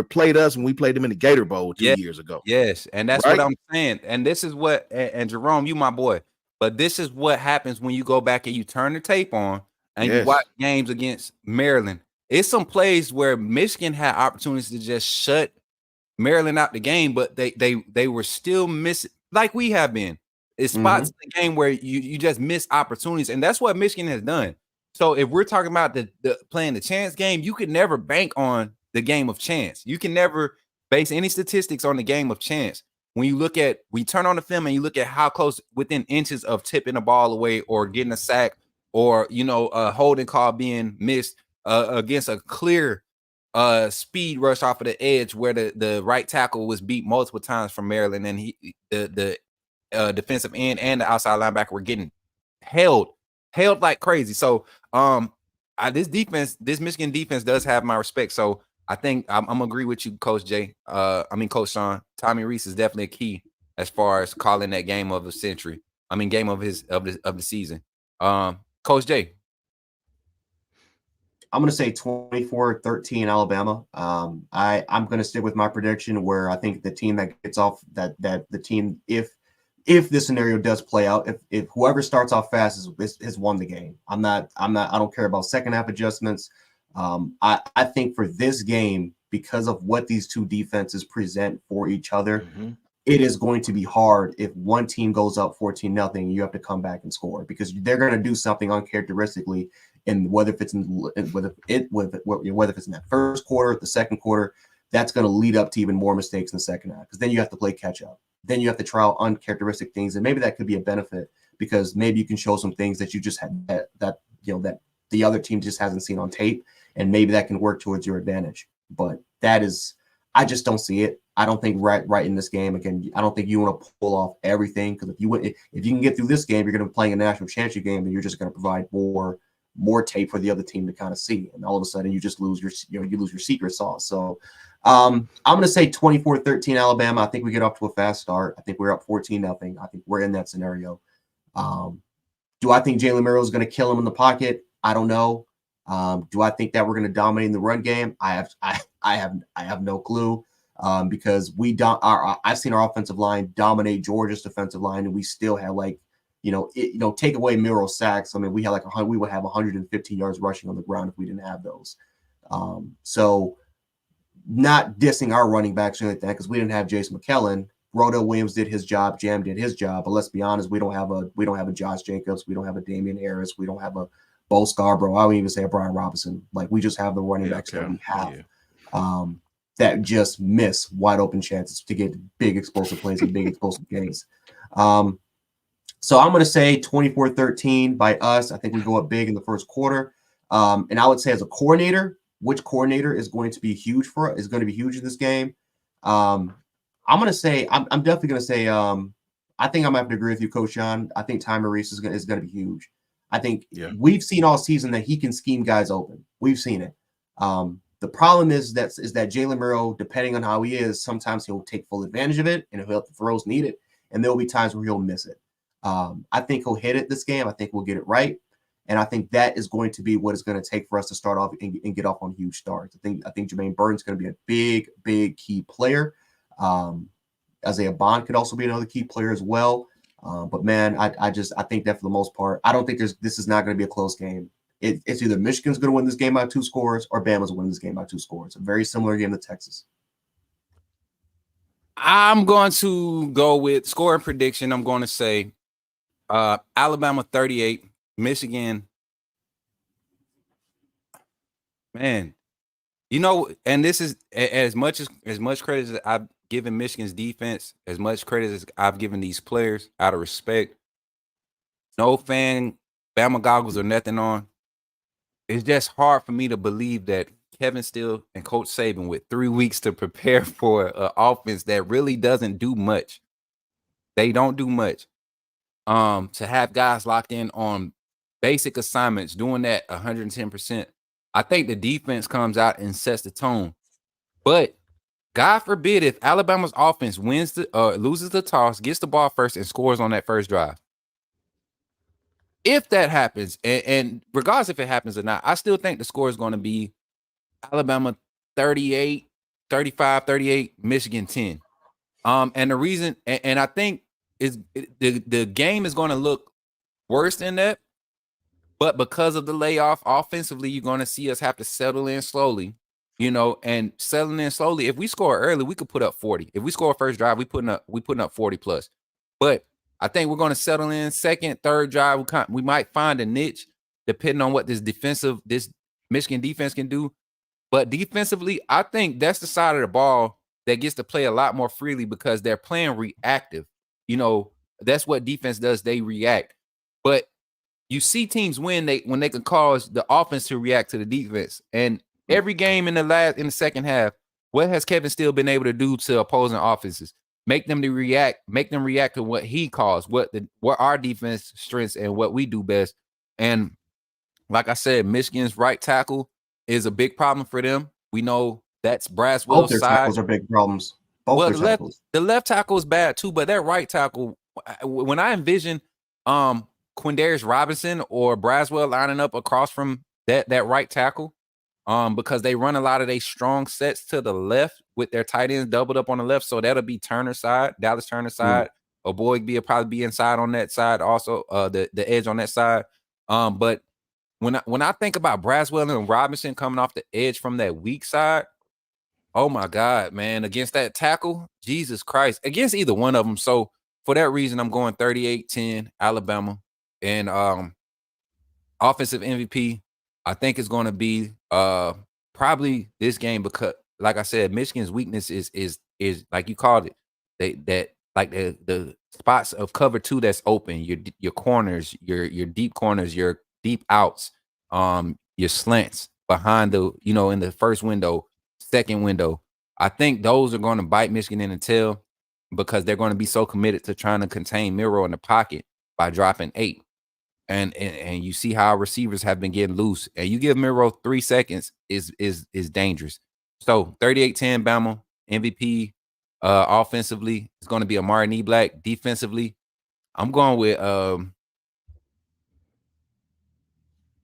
played us when we played them in the Gator Bowl 2 years ago. Yes, and that's right? what I'm saying. And this is what and Jerome, you my boy. But this is what happens when you go back and you turn the tape on and you watch games against Maryland. It's some plays where Michigan had opportunities to just shut Maryland out the game, but they were still missing, like we have been. It's spots in the game where you just miss opportunities, and that's what Michigan has done. So if we're talking about the playing the chance game, you could never bank on the game of chance. You can never base any statistics on the game of chance. When you turn on the film and you look at how close within inches of tipping the ball away or getting a sack or a holding call being missed against a clear speed rush off of the edge where the right tackle was beat multiple times from Maryland, and the defensive end and the outside linebacker were getting held like crazy. So this Michigan defense does have my respect. So I think I'm gonna agree with you, Coach Jay. Coach Sean. Tommy Rees is definitely a key as far as calling that game of the century. Game of the season. Coach Jay. I'm going to say 24-13 Alabama. I'm going to stick with my prediction where I think the team that gets off that the team, if this scenario does play out, if whoever starts off fast has won the game. I don't care about second half adjustments. I think for this game, because of what these two defenses present for each other, it is going to be hard if one team goes up 14-0, you have to come back and score because they're going to do something uncharacteristically. And whether it's in that first quarter, the second quarter, that's going to lead up to even more mistakes in the second half because then you have to play catch up. Then you have to try out uncharacteristic things, and maybe that could be a benefit because maybe you can show some things that you just had that the other team just hasn't seen on tape, and maybe that can work towards your advantage. But I just don't see it. I don't think right in this game again. I don't think you want to pull off everything because if you can get through this game, you're going to be playing a national championship game, and you're just going to provide more tape for the other team to kind of see, and all of a sudden you just lose your secret sauce. So I'm going to say 24-13 Alabama. I think we get off to a fast start. I think we're up 14-0. I think we're in that scenario. Do I think Jalen Milroe is going to kill him in the pocket? I don't know. Do I think that we're going to dominate in the run game? I have no clue because I've seen our offensive line dominate Georgia's defensive line, and we still have take away Milroe sacks. We would have 115 yards rushing on the ground if we didn't have those. So not dissing our running backs or anything like that because we didn't have Jason McKellen. Roydell Williams did his job. Jam did his job. But let's be honest, we don't have a Josh Jacobs. We don't have a Damian Harris. We don't have a Bo Scarborough. I wouldn't even say a Brian Robinson. We just have the running backs that we have that just miss wide open chances to get big explosive plays and big explosive games. So I'm going to say 24-13 by us. I think we go up big in the first quarter. And I would say as a coordinator, which coordinator is going to be huge in this game? I'm definitely going to say I think I'm going to have to agree with you, Coach Sean. I think Tommy Rees is going to be huge. I think we've seen all season that he can scheme guys open. We've seen it. The problem is that Jalen Milroe, depending on how he is, sometimes he'll take full advantage of it, and if the throws need it, and there'll be times where he'll miss it. I think he'll hit it this game. I think we'll get it right. And I think that is going to be what it's going to take for us to start off and get off on huge starts. I think Jermaine Burton's going to be a big, big key player. Isaiah Bond could also be another key player as well. But man, I think that for the most part, I don't think this is not going to be a close game. It's either Michigan's going to win this game by 2 scores or Bama's winning this game by 2 scores. A very similar game to Texas. I'm going to go with scoring prediction. I'm going to say Alabama 38, Michigan Man, and this is as much credit as I've given Michigan's defense, as much credit as I've given these players out of respect. No fan, Bama goggles or nothing on. It's just hard for me to believe that Kevin Steele and Coach Saban, with 3 weeks to prepare for an offense that really doesn't do much. They don't do much. To have guys locked in on basic assignments, doing that 110%. I think the defense comes out and sets the tone. But God forbid if Alabama's offense loses the toss, gets the ball first, and scores on that first drive. If that happens, and regardless if it happens or not, I still think the score is going to be Alabama 38, 35, 38, Michigan 10. And the reason, and I think the game is going to look worse than that. But because of the layoff, offensively, you're going to see us have to settle in slowly, and settling in slowly. If we score early, we could put up 40. If we score first drive, we putting up 40 plus. But I think we're going to settle in second, third drive. We might find a niche depending on what this Michigan defense can do. But defensively, I think that's the side of the ball that gets to play a lot more freely because they're playing reactive. That's what defense does. They react. But you see teams win when they can cause the offense to react to the defense. And every game in the second half, what has Kevin Steele been able to do to opposing offenses? Make them react to what he calls, what our defense strengths and what we do best. And like I said, Michigan's right tackle is a big problem for them. We know that's Braswell's Both their side. tackles are big problems. Both their tackles. The left tackle is bad too, but that right tackle, when I envision Quindarius Robinson or Braswell lining up across from that right tackle, because they run a lot of their strong sets to the left with their tight ends doubled up on the left, so that'll be Turner's side, Dallas Turner's side. Boyd will probably be inside on that side, also the edge on that side. But when I think about Braswell and Robinson coming off the edge from that weak side, oh my God, man, against that tackle, Jesus Christ, against either one of them. So for that reason, I'm going 38-10 Alabama. And offensive MVP, I think it's going to be probably this game because, like I said, Michigan's weakness is like you called it, the spots of cover two that's open, your corners, your deep corners, your deep outs, your slants behind in the first window, second window. I think those are going to bite Michigan in the tail because they're going to be so committed to trying to contain Miro in the pocket by dropping 8. And you see how receivers have been getting loose. And you give Miro 3 seconds is dangerous. So 38-10 Bama, MVP. Offensively, it's going to be Amari Knee-Black. Defensively, I'm going with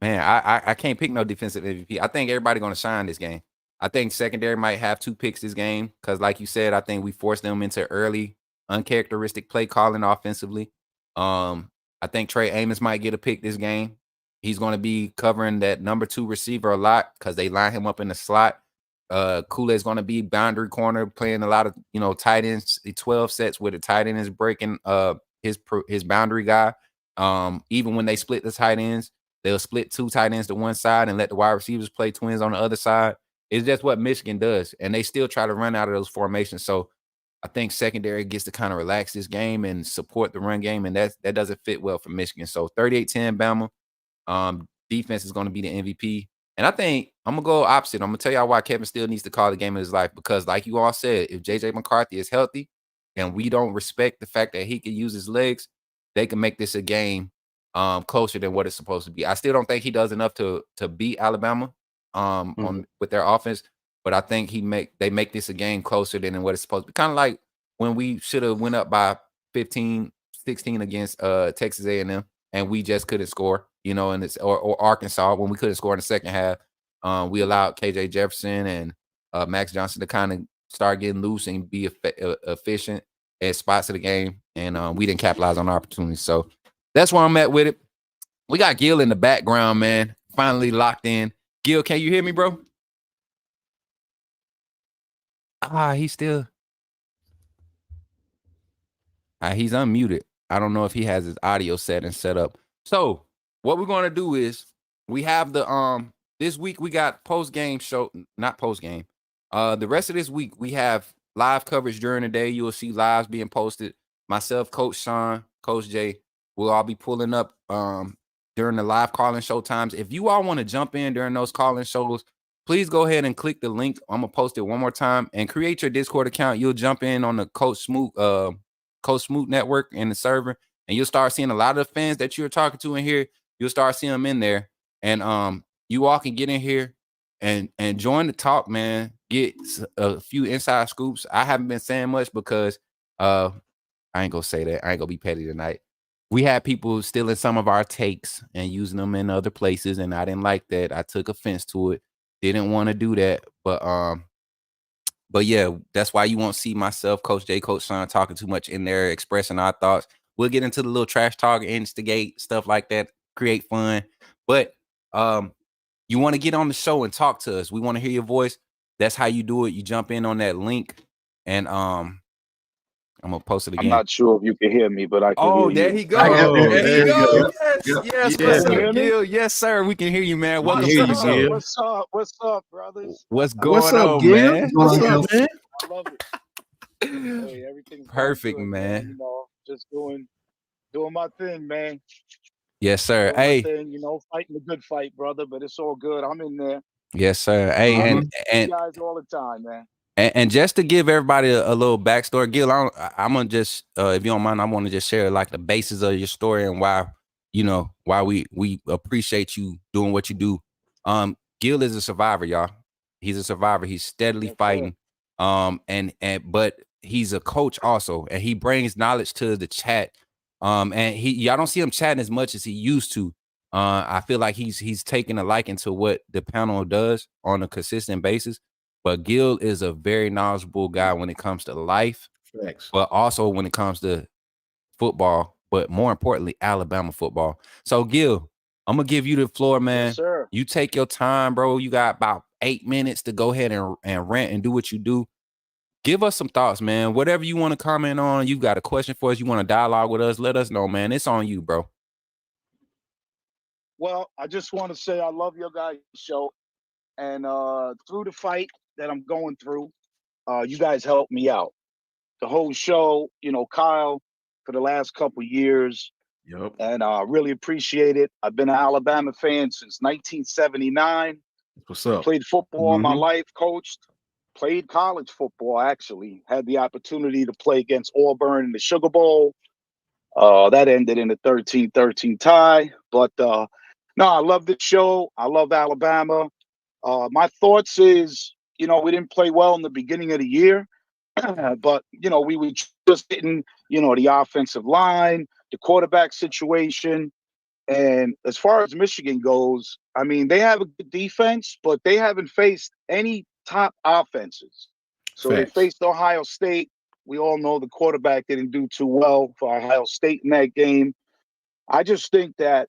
I can't pick no defensive MVP. I think everybody going to shine this game. I think secondary might have 2 picks this game because, like you said, I think we forced them into early, uncharacteristic play calling offensively. I think Trey Amos might get a pick this game. He's going to be covering that number 2 receiver a lot because they line him up in the slot. Kool-Aid's going to be boundary corner, playing a lot of tight ends, 12 sets where the tight end is breaking his boundary guy. Even when they split the tight ends, they'll split 2 tight ends to one side and let the wide receivers play twins on the other side. It's just what Michigan does, and they still try to run out of those formations. So I think secondary gets to kind of relax this game and support the run game, and that doesn't fit well for Michigan. So 38-10 Bama. Defense is going to be the MVP. And I think I'm going to go opposite. I'm going to tell y'all why Kevin Steele needs to call the game of his life. Because like you all said, if J.J. McCarthy is healthy and we don't respect the fact that he can use his legs, they can make this a game closer than what it's supposed to be. I still don't think he does enough to beat Alabama with their offense. But I think they make this a game closer than what it's supposed to be. Kind of like when we should have went up by 15, 16 against Texas A&M and we just couldn't score. And it's or Arkansas when we couldn't score in the second half. We allowed KJ Jefferson and Max Johnson to kind of start getting loose and be efficient at spots of the game, and we didn't capitalize on opportunities. So that's where I'm at with it. We got Gil in the background, man. Finally locked in. Gil, can you hear me, bro? He's still. He's unmuted. I don't know if he has his audio settings set up. So what we're going to do is we have the this week we got post game show, not post game. The rest of this week we have live coverage during the day. You will see lives being posted. Myself, Coach Sean, Coach Jay, will all be pulling up during the live calling show times. If you all want to jump in during those calling shows, please go ahead and click the link. I'm gonna post it one more time and create your Discord account. You'll jump in on the Coach Smoot network in the server, and you'll start seeing a lot of the fans that you're talking to in here. You'll start seeing them in there, and you all can get in here and join the talk, man. Get a few inside scoops. I haven't been saying much because I ain't gonna say that. I ain't gonna be petty tonight. We had people stealing some of our takes and using them in other places, and I didn't like that. I took offense to it. Didn't want to do that, but yeah, that's why you won't see myself, Coach J, Coach Sean talking too much in there, expressing our thoughts. We'll get into the little trash talk, instigate stuff like that, create fun. But you want to get on the show and talk to us. We want to hear your voice. That's how you do it. You jump in on that link, and I'm gonna post it again. I'm not sure if you can hear me, but I can hear there you. he go. Oh, there there he you go. go. Yes. Yeah. What's Can you up, hear me? Gil? Yes, sir. We can hear you, man. We Welcome can hear to you, the show. Gil. What's up, brothers? What's What's going up, on, Gil? man? What's up, man? I love it. Hey, everything's going Perfect, good, man. You know, just doing my thing, man. Yes, sir. Doing my Hey, thing, you know, fighting a good fight, brother. But it's all good. I'm in there. yes, sir. Hey, I and listen to you guys all the time, man. And just to give everybody a little backstory, Gil, I'm gonna just, if you don't mind, I want to just share like the basis of your story and why, why we appreciate you doing what you do. Gil is a survivor, y'all. He's a survivor. He's steadily Yes, sir. fighting. But he's a coach also, and he brings knowledge to the chat. And y'all don't see him chatting as much as he used to. I feel like he's taking a liking to what the panel does on a consistent basis. But Gil is a very knowledgeable guy when it comes to life, Facts. but also when it comes to football, but more importantly, Alabama football. So, Gil, I'm going to give you the floor, man. Yes, sir. You take your time, bro. You got about 8 minutes to go ahead and rant and do what you do. Give us some thoughts, man. Whatever you want to comment on, you got a question for us, you want to dialogue with us, let us know, man. It's on you, bro. Well, I just want to say I love your guys' show. And through the fight that I'm going through, you guys helped me out. The whole show, you know, Kyle, for the last couple years, Yep. and I really appreciate it. I've been an Alabama fan since 1979. What's up? Played football all my life, coached, played college football, actually. Had the opportunity to play against Auburn in the Sugar Bowl. That ended in a 13-13 tie. But no, I love this show. I love Alabama. My thoughts is, you know, we didn't play well in the beginning of the year, but, you know, we were just hitting, you know, the offensive line, the quarterback situation. And as far as Michigan goes, I mean, they have a good defense, but they haven't faced any top offenses. So they Facts. faced Ohio State. We all know the quarterback didn't do too well for Ohio State in that game. I just think that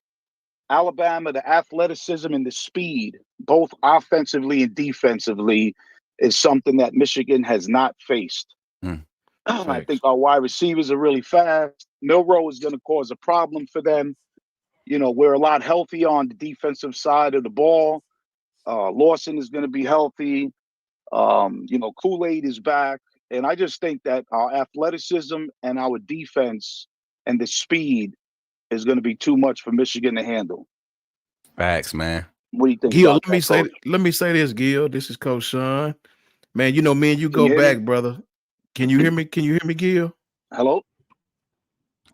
Alabama, the athleticism and the speed, both offensively and defensively, is something that Michigan has not faced. I Facts. think our wide receivers are really fast. Milroe is going to cause a problem for them. You know, we're a lot healthier on the defensive side of the ball. Lawson is going to be healthy. You know, Kool-Aid is back. And I just think that our athleticism and our defense and the speed is going to be too much for Michigan to handle. Facts, man. What do you think? Gil, about that, let me say this, Gil. This is Coach Sean. Man, you know, me and you Can you go hear back, me? brother. Can you hear me? Can you hear me, Gil? Hello?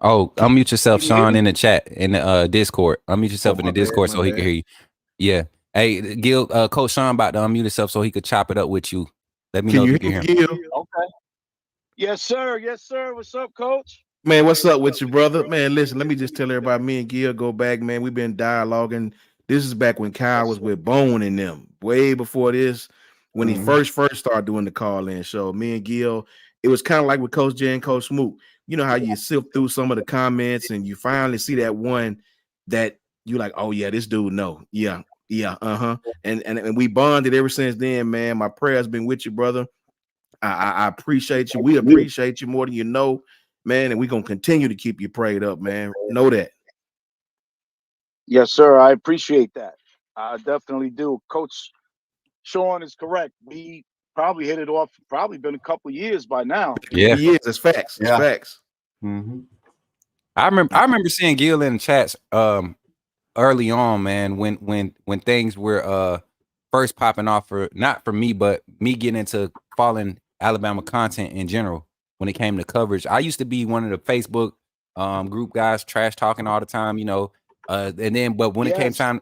Oh, unmute yourself, Can you hear Sean, me? in the chat, in the Discord. Unmute yourself in the my bad, Discord my so he can bad. hear you. Yeah. Hey, Gil, Coach Sean about to unmute himself so he could chop it up with you. Let me Can know if you you can hear hear me, him. Gil? Okay. Yes, sir. Yes, sir. What's up, Coach? Man, what's up with you, brother? Man, listen, let me just tell everybody, me and Gil go back, man. We've been dialoguing. This is back when Kyle was with Bone and them, way before this, when he first started doing the call-in show. Me and Gil, it was kind of like with Coach J and Coach Smoot. You know how you sift through some of the comments and you finally see that one that you like, oh yeah, this dude, no. Yeah, uh-huh. And we bonded ever since then, man. My prayer's been with you, brother. I appreciate you. We appreciate you more than you know, man. And we're going to continue to keep you prayed up, man. Know that. Yes, sir. I appreciate that. I definitely do. Coach Sean is correct. We probably hit it off. Probably been a couple of years by now. Yeah. He is. It's facts. It's Yeah. facts. Mm-hmm. I remember seeing Gil in the chats early on, man, when things were first popping off, for not for me, but me getting into following Alabama content in general when it came to coverage. I used to be one of the Facebook group guys trash talking all the time, you know. And then but when it came time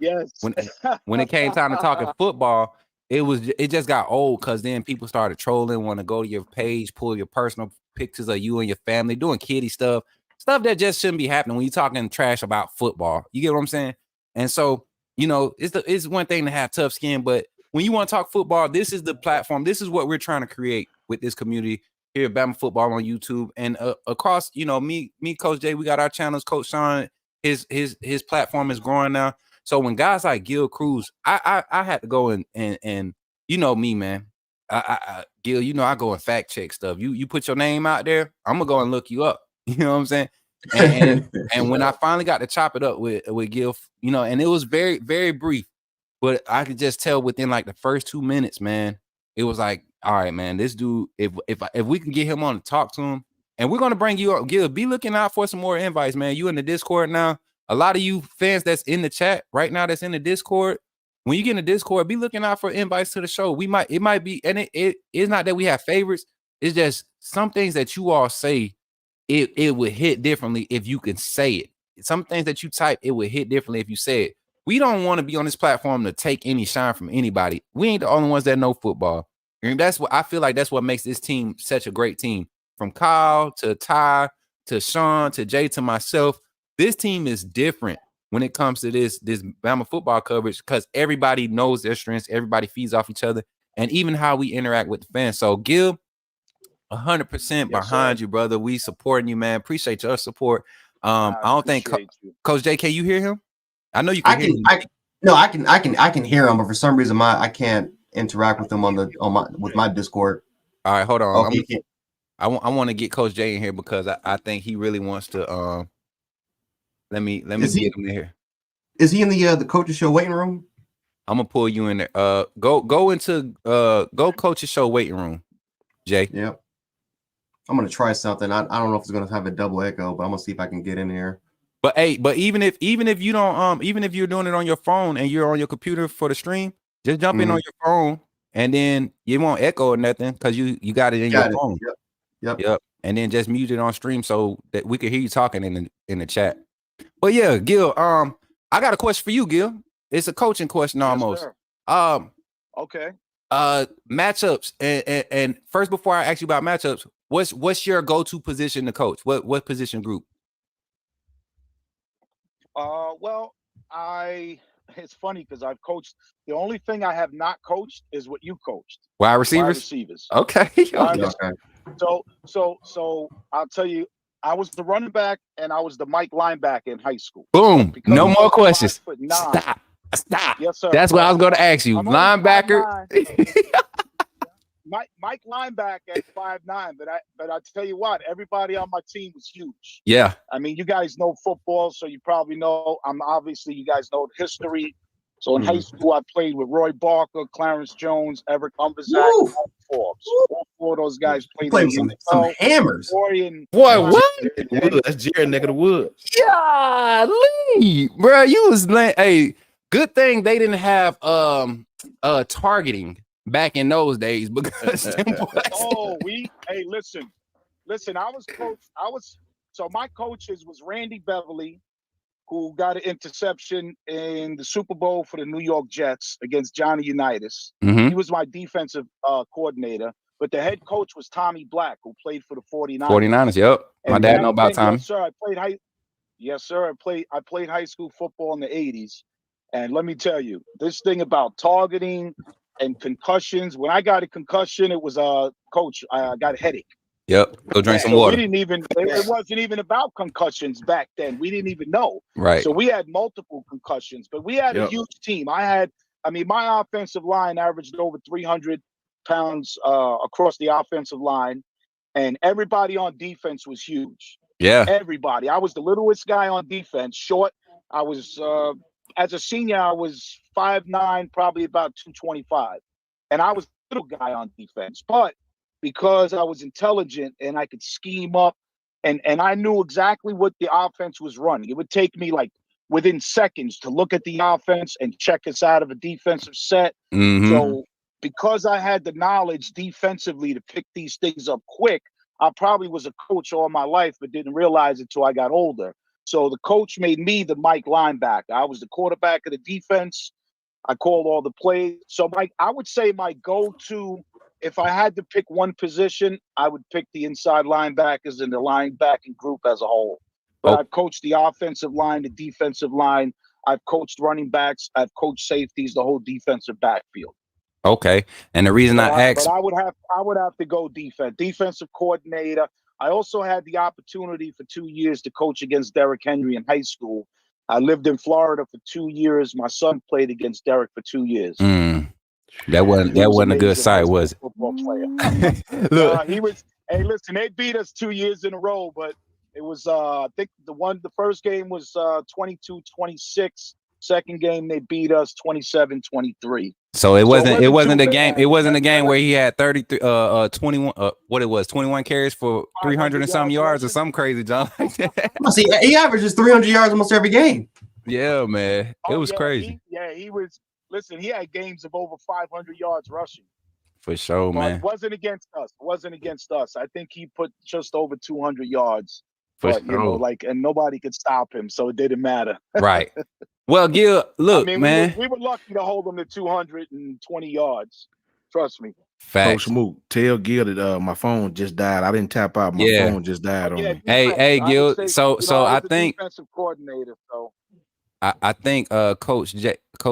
when it came time to talking football, it just got old, because then people started trolling, want to go to your page, pull your personal pictures of you and your family, doing kiddie stuff that just shouldn't be happening when you're talking trash about football. You get what I'm saying? And so, you know, it's one thing to have tough skin, but when you want to talk football, this is the platform. This is what we're trying to create with this community here at Bama Football on YouTube and across. You know, me, Coach Jay, we got our channels. Coach Sean, his platform is growing now. So when guys like Gil Cruz, I had to go and you know me, man. Gil, you know, I go and fact check stuff. You put your name out there, I'm gonna go and look you up. You know what I'm saying? And when I finally got to chop it up with Gil, you know, and it was very, very brief, but I could just tell within like the first 2 minutes, man, it was like, all right, man, this dude, if we can get him on to talk to him, and we're gonna bring you up, Gil, be looking out for some more invites, man. You in the Discord now. A lot of you fans that's in the chat right now, that's in the Discord. When you get in the Discord, be looking out for invites to the show. It might be, and it's not that we have favorites. It's just some things that you all say. It would hit differently if you can say it. Some things that you type, it would hit differently if you say it. We don't want to be on this platform to take any shine from anybody. We ain't the only ones that know football. And that's what I feel like, that's what makes this team such a great team. From Kyle to Ty to Sean to Jay to myself, this team is different when it comes to this Bama football coverage, because everybody knows their strengths, everybody feeds off each other, and even how we interact with the fans. So Gil, 100% behind you, brother. We supporting you, man. Appreciate your support. I don't think Coach J, can you hear him? I know you can hear him. I can hear him, but for some reason I can't interact with him with my Discord. All right, hold on. Okay, I want to get Coach J in here because I think he really wants to let me get him in here. Is he in the coach's show waiting room? I'm gonna pull you in there. Go coach's show waiting room, Jay. Yep. I'm gonna try something. I don't know if it's gonna have a double echo, but I'm gonna see if I can get in here. But hey, even if you don't even if you're doing it on your phone and you're on your computer for the stream, just jump in on your phone, and then you won't echo or nothing because you got it in your phone. Yep. And then just mute it on stream so that we can hear you talking in the chat. But yeah, Gil, I got a question for you, Gil. It's a coaching question almost. Yes, okay. Matchups and first, before I ask you about matchups, what's your go-to position to coach? What position group? Well, it's funny because I've coached. The only thing I have not coached is what you coached. Wide receivers. Okay. So I'll tell you, I was the running back and I was the Mike linebacker in high school. Boom. No more questions. Stop. Yes, sir. That's what I was going to ask you. Linebacker. Mike linebacker at 5'9", but I tell you what, everybody on my team was huge. Yeah. I mean, you guys know football, so you probably know. Obviously you guys know the history. So in high school, I played with Roy Barker, Clarence Jones, Everett Umberzak, and Forbes. All four of those guys played with some hammers. What? That's Jared neck of the woods. Yeah, Lee, bro, you was like, hey, good thing they didn't have targeting back in those days because listen, I was coached. So my coaches was Randy Beverly, who got an interception in the Super Bowl for the New York Jets against Johnny Unitas. Mm-hmm. He was my defensive coordinator, but the head coach was Tommy Black, who played for the 49ers. 49ers, yep. My dad know about Tommy. Yes, sir. I played high school football in the 80s. And let me tell you, this thing about targeting and concussions, when I got a concussion, it was coach, I got a headache. Yep. Go drink some water. We didn't even, it wasn't even about concussions back then. We didn't even know. Right. So we had multiple concussions, but we had a huge team. My offensive line averaged over 300 pounds across the offensive line, and everybody on defense was huge. Yeah. Everybody. I was the littlest guy on defense, short. I was as a senior, I was 5'9", probably about 225. And I was a little guy on defense. But because I was intelligent and I could scheme up and I knew exactly what the offense was running, it would take me like within seconds to look at the offense and check us out of a defensive set. Mm-hmm. So because I had the knowledge defensively to pick these things up quick, I probably was a coach all my life, but didn't realize it till I got older. So the coach made me the Mike linebacker. I was the quarterback of the defense. I called all the plays. So I would say my go-to, if I had to pick one position, I would pick the inside linebackers and the linebacking group as a whole. But I've coached the offensive line, the defensive line. I've coached running backs. I've coached safeties, the whole defensive backfield. Okay. And the reason I asked, but I would have to go defensive coordinator. I also had the opportunity for 2 years to coach against Derrick Henry in high school. I lived in Florida for 2 years. My son played against Derrick for 2 years. That wasn't a good sight, was it? Football player. Look, he was. Hey, listen, they beat us 2 years in a row, but it was. I think the first game was 22-26. Second game they beat us 27-23. So it wasn't the too game. bad. It wasn't a game where he had 33 21 what it was, 21 carries for 300 and some yards or something crazy, John. See, he averages 300 yards almost every game. Yeah, man. It was crazy. He was. Listen, he had games of over 500 yards rushing. For sure, man. It wasn't against us. I think he put just over 200 yards. For but, sure. and nobody could stop him, so it didn't matter. Right. Well, Gil, look, man. We were lucky to hold him to 220 yards. Trust me. Facts. Coach Mook, tell Gil that my phone just died. I didn't tap out. My phone just died on me. Hey, Gil. So I think defensive coordinator. So I think Coach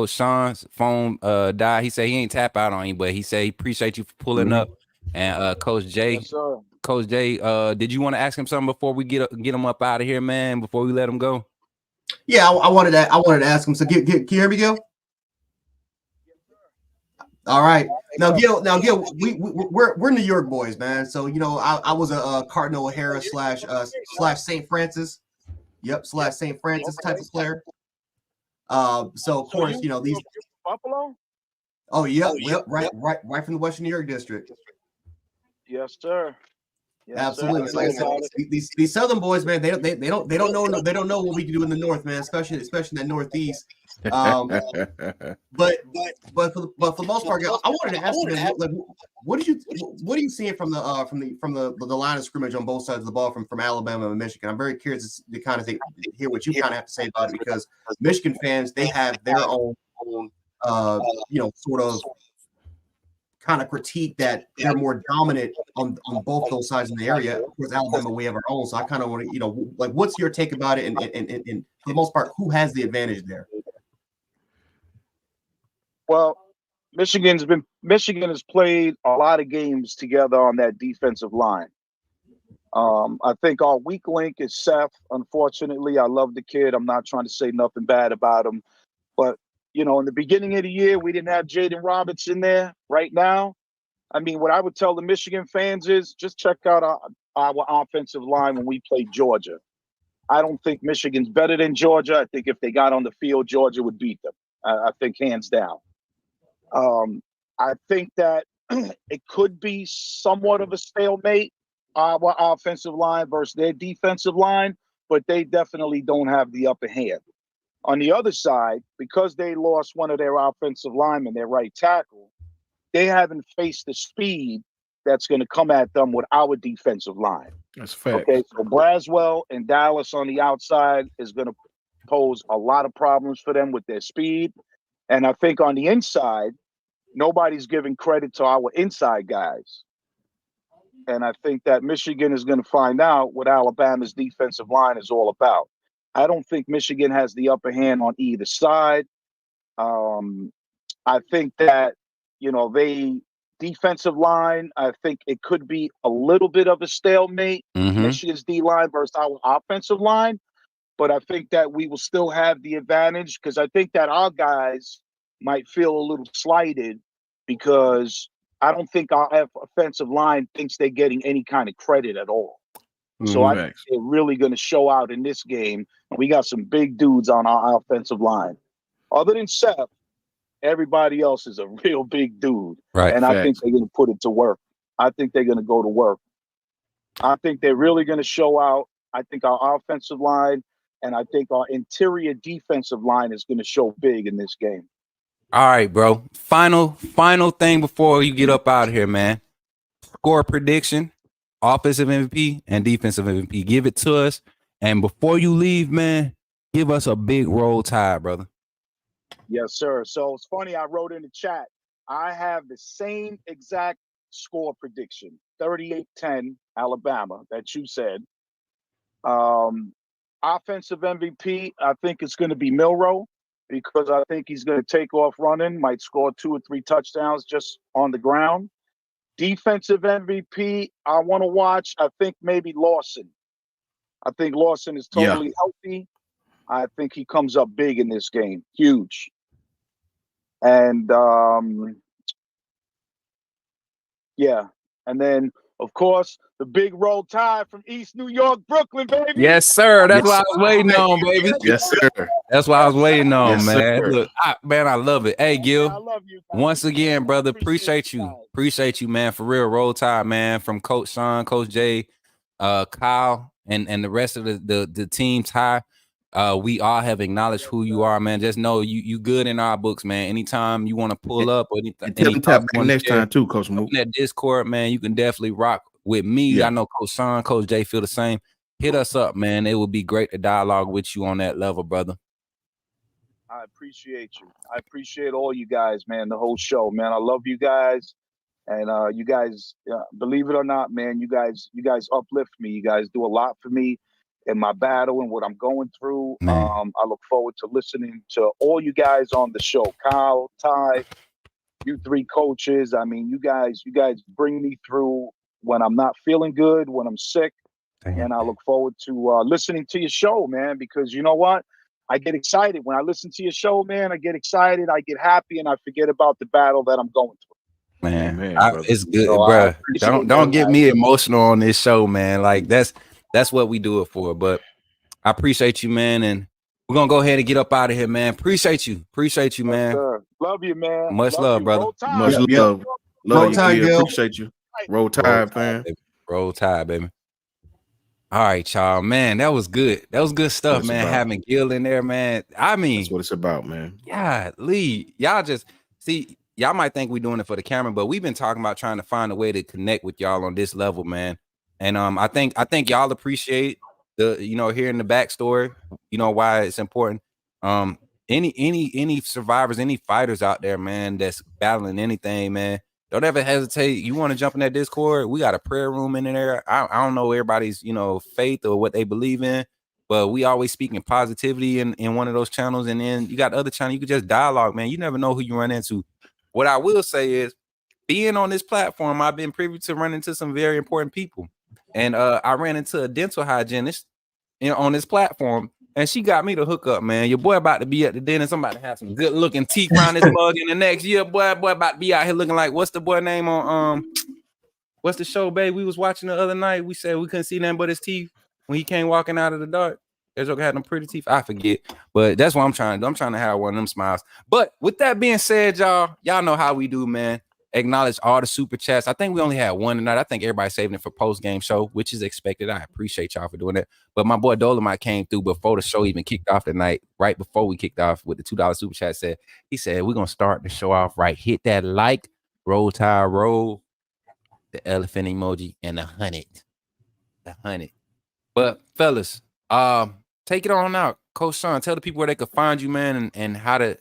Sean's phone died. He said he ain't tap out on you, but he said he appreciate you for pulling up. And Coach Jay. Yes, sir. Coach Jay, did you want to ask him something before we get him up out of here, man? Before we let him go? Yeah, I wanted to ask him. So, can you hear me, Gil? All right. Now, Gil, we're New York boys, man. So I was a Cardinal O'Hara slash St. Francis. Yep, slash St. Francis type of player. So of course, these Buffalo. Oh, yep, right from the Western New York district. Yes, sir. Yes, absolutely. sir. Like I said, these Southern boys, man, they don't know what we can do in the North, man, especially in that Northeast. But for the most part, I wanted to ask you, man, like, what are you seeing from the line of scrimmage on both sides of the ball from Alabama and Michigan? I'm very curious to kind of hear what you kind of have to say about it, because Michigan fans, they have their own sort of kind of critique that they're more dominant on both those sides in the area. Of course, Alabama, we have our own. So I kind of want to, like, what's your take about it? And for the most part, who has the advantage there? Well, Michigan has played a lot of games together on that defensive line. I think our weak link is Seth. Unfortunately, I love the kid. I'm not trying to say nothing bad about him, but in the beginning of the year, we didn't have Jaden Roberts in there. Right now, I mean, what I would tell the Michigan fans is just check out our offensive line when we play Georgia. I don't think Michigan's better than Georgia. I think if they got on the field, Georgia would beat them. I think hands down. I think that it could be somewhat of a stalemate, our offensive line versus their defensive line, but they definitely don't have the upper hand. On the other side, because they lost one of their offensive linemen, their right tackle, they haven't faced the speed that's going to come at them with our defensive line. That's fact. Okay, so Braswell and Dallas on the outside is going to pose a lot of problems for them with their speed. And I think on the inside, nobody's giving credit to our inside guys. And I think that Michigan is going to find out what Alabama's defensive line is all about. I don't think Michigan has the upper hand on either side. I think that, they defensive line, I think it could be a little bit of a stalemate, Michigan's D-line versus our offensive line. But I think that we will still have the advantage, because I think that our guys might feel a little slighted, because I don't think our offensive line thinks they're getting any kind of credit at all. So I think they're really going to show out in this game. We got some big dudes on our offensive line. Other than Seth, everybody else is a real big dude. Right. And I think Facts. they're going to put it to work. I think they're going to go to work. I think they're really going to show out. I think our offensive line and I think our interior defensive line is going to show big in this game. All right, bro. Final thing before you get up out of here, man. Score prediction, offensive MVP and defensive MVP. Give it to us. And before you leave, man, give us a big roll tide, brother. Yes, sir. So it's funny. I wrote in the chat. I have the same exact score prediction, 38-10 Alabama that you said. Offensive MVP, I think it's going to be Milroe because I think he's going to take off running, might score 2 or 3 touchdowns just on the ground. Defensive MVP, I want to watch, I think maybe Lawson. I think Lawson is totally healthy. I think he comes up big in this game, huge. And yeah, and then of course the big roll tide from East New York, Brooklyn, baby. Yes, sir. That's what I was waiting on, baby. Yes, sir. That's what I was waiting on, Yes, man. sir. Look, man, I love it. Hey, Gil. I love you guys. Once again, brother, appreciate you you. guys. Appreciate you, man. For real, roll tide, man. From Coach Sean, Coach Jay, Kyle, and the rest of the team, Ty. We all have acknowledged who you are, man. Just know you good in our books, man. Anytime you want to pull up or anything, Tell them tap back next time too, Coach Mook. in that Discord, man, you can definitely rock with me. Yeah. I know Coach Sean, Coach Jay feel the same. Hit us up, man. It would be great to dialogue with you on that level, brother. I appreciate you. I appreciate all you guys, man. The whole show, man. I love you guys, and you guys, believe it or not, man, you guys uplift me. You guys do a lot for me in my battle and what I'm going through. I look forward to listening to all you guys on the show. Kyle, Ty, you 3 coaches. I mean, you guys bring me through when I'm not feeling good, when I'm sick. And I look forward to listening to your show, man, because you know what? I get excited. When I listen to your show, man, I get excited, I get happy, and I forget about the battle that I'm going through. Man, Amen, it's good, So bro. appreciate Don't get that. me emotional on this show, man. Like that's what we do it for. But I appreciate you, man, and we're gonna go ahead and get up out of here, man. Appreciate you, man. Sir. Love you, man. Much love, you. brother. Roll Tide. Much Yep. love. Roll Love you, Tide, Gil. Gil. Appreciate you. Roll Tide, fam. Baby. Roll Tide, baby. All right, y'all, man. That was good. That was good stuff, That's man. about. Having Gil in there, man. I mean, That's what it's about, man. yeah, Lee. Y'all just see, y'all might think we're doing it for the camera, but we've been talking about trying to find a way to connect with y'all on this level, man. And I think y'all appreciate the, hearing the backstory, why it's important. Any survivors, any fighters out there, man, that's battling anything, man. Don't ever hesitate. You want to jump in that Discord? We got a prayer room in there. I don't know everybody's, faith or what they believe in, but we always speaking positivity in one of those channels. And then you got the other channel. You can just dialogue, man. You never know who you run into. What I will say is, being on this platform, I've been privy to run into some very important people. And I ran into a dental hygienist on this platform. And she got me to hook up, man. Your boy about to be at the dentist. I'm about to have some good looking teeth around this mug in the next year. Boy about to be out here looking like, what's the boy name on what's the show, babe? We was watching the other night. We said we couldn't see nothing but his teeth when he came walking out of the dark. There's okay had them pretty teeth. I forget, but that's what I'm trying to do. I'm trying to have one of them smiles. But with that being said, y'all know how we do, man. Acknowledge all the super chats. I think we only had one tonight. I think everybody's saving it for post-game show, which is expected. I appreciate y'all for doing that. But my boy Dolomite came through before the show even kicked off tonight, right before we kicked off with the $2 super chat. He said, we're going to start the show off right. Hit that like, roll tide, roll, the elephant emoji, and the 100. The 100. But fellas, take it on out. Coach Sean, tell the people where they could find you, man, and how to,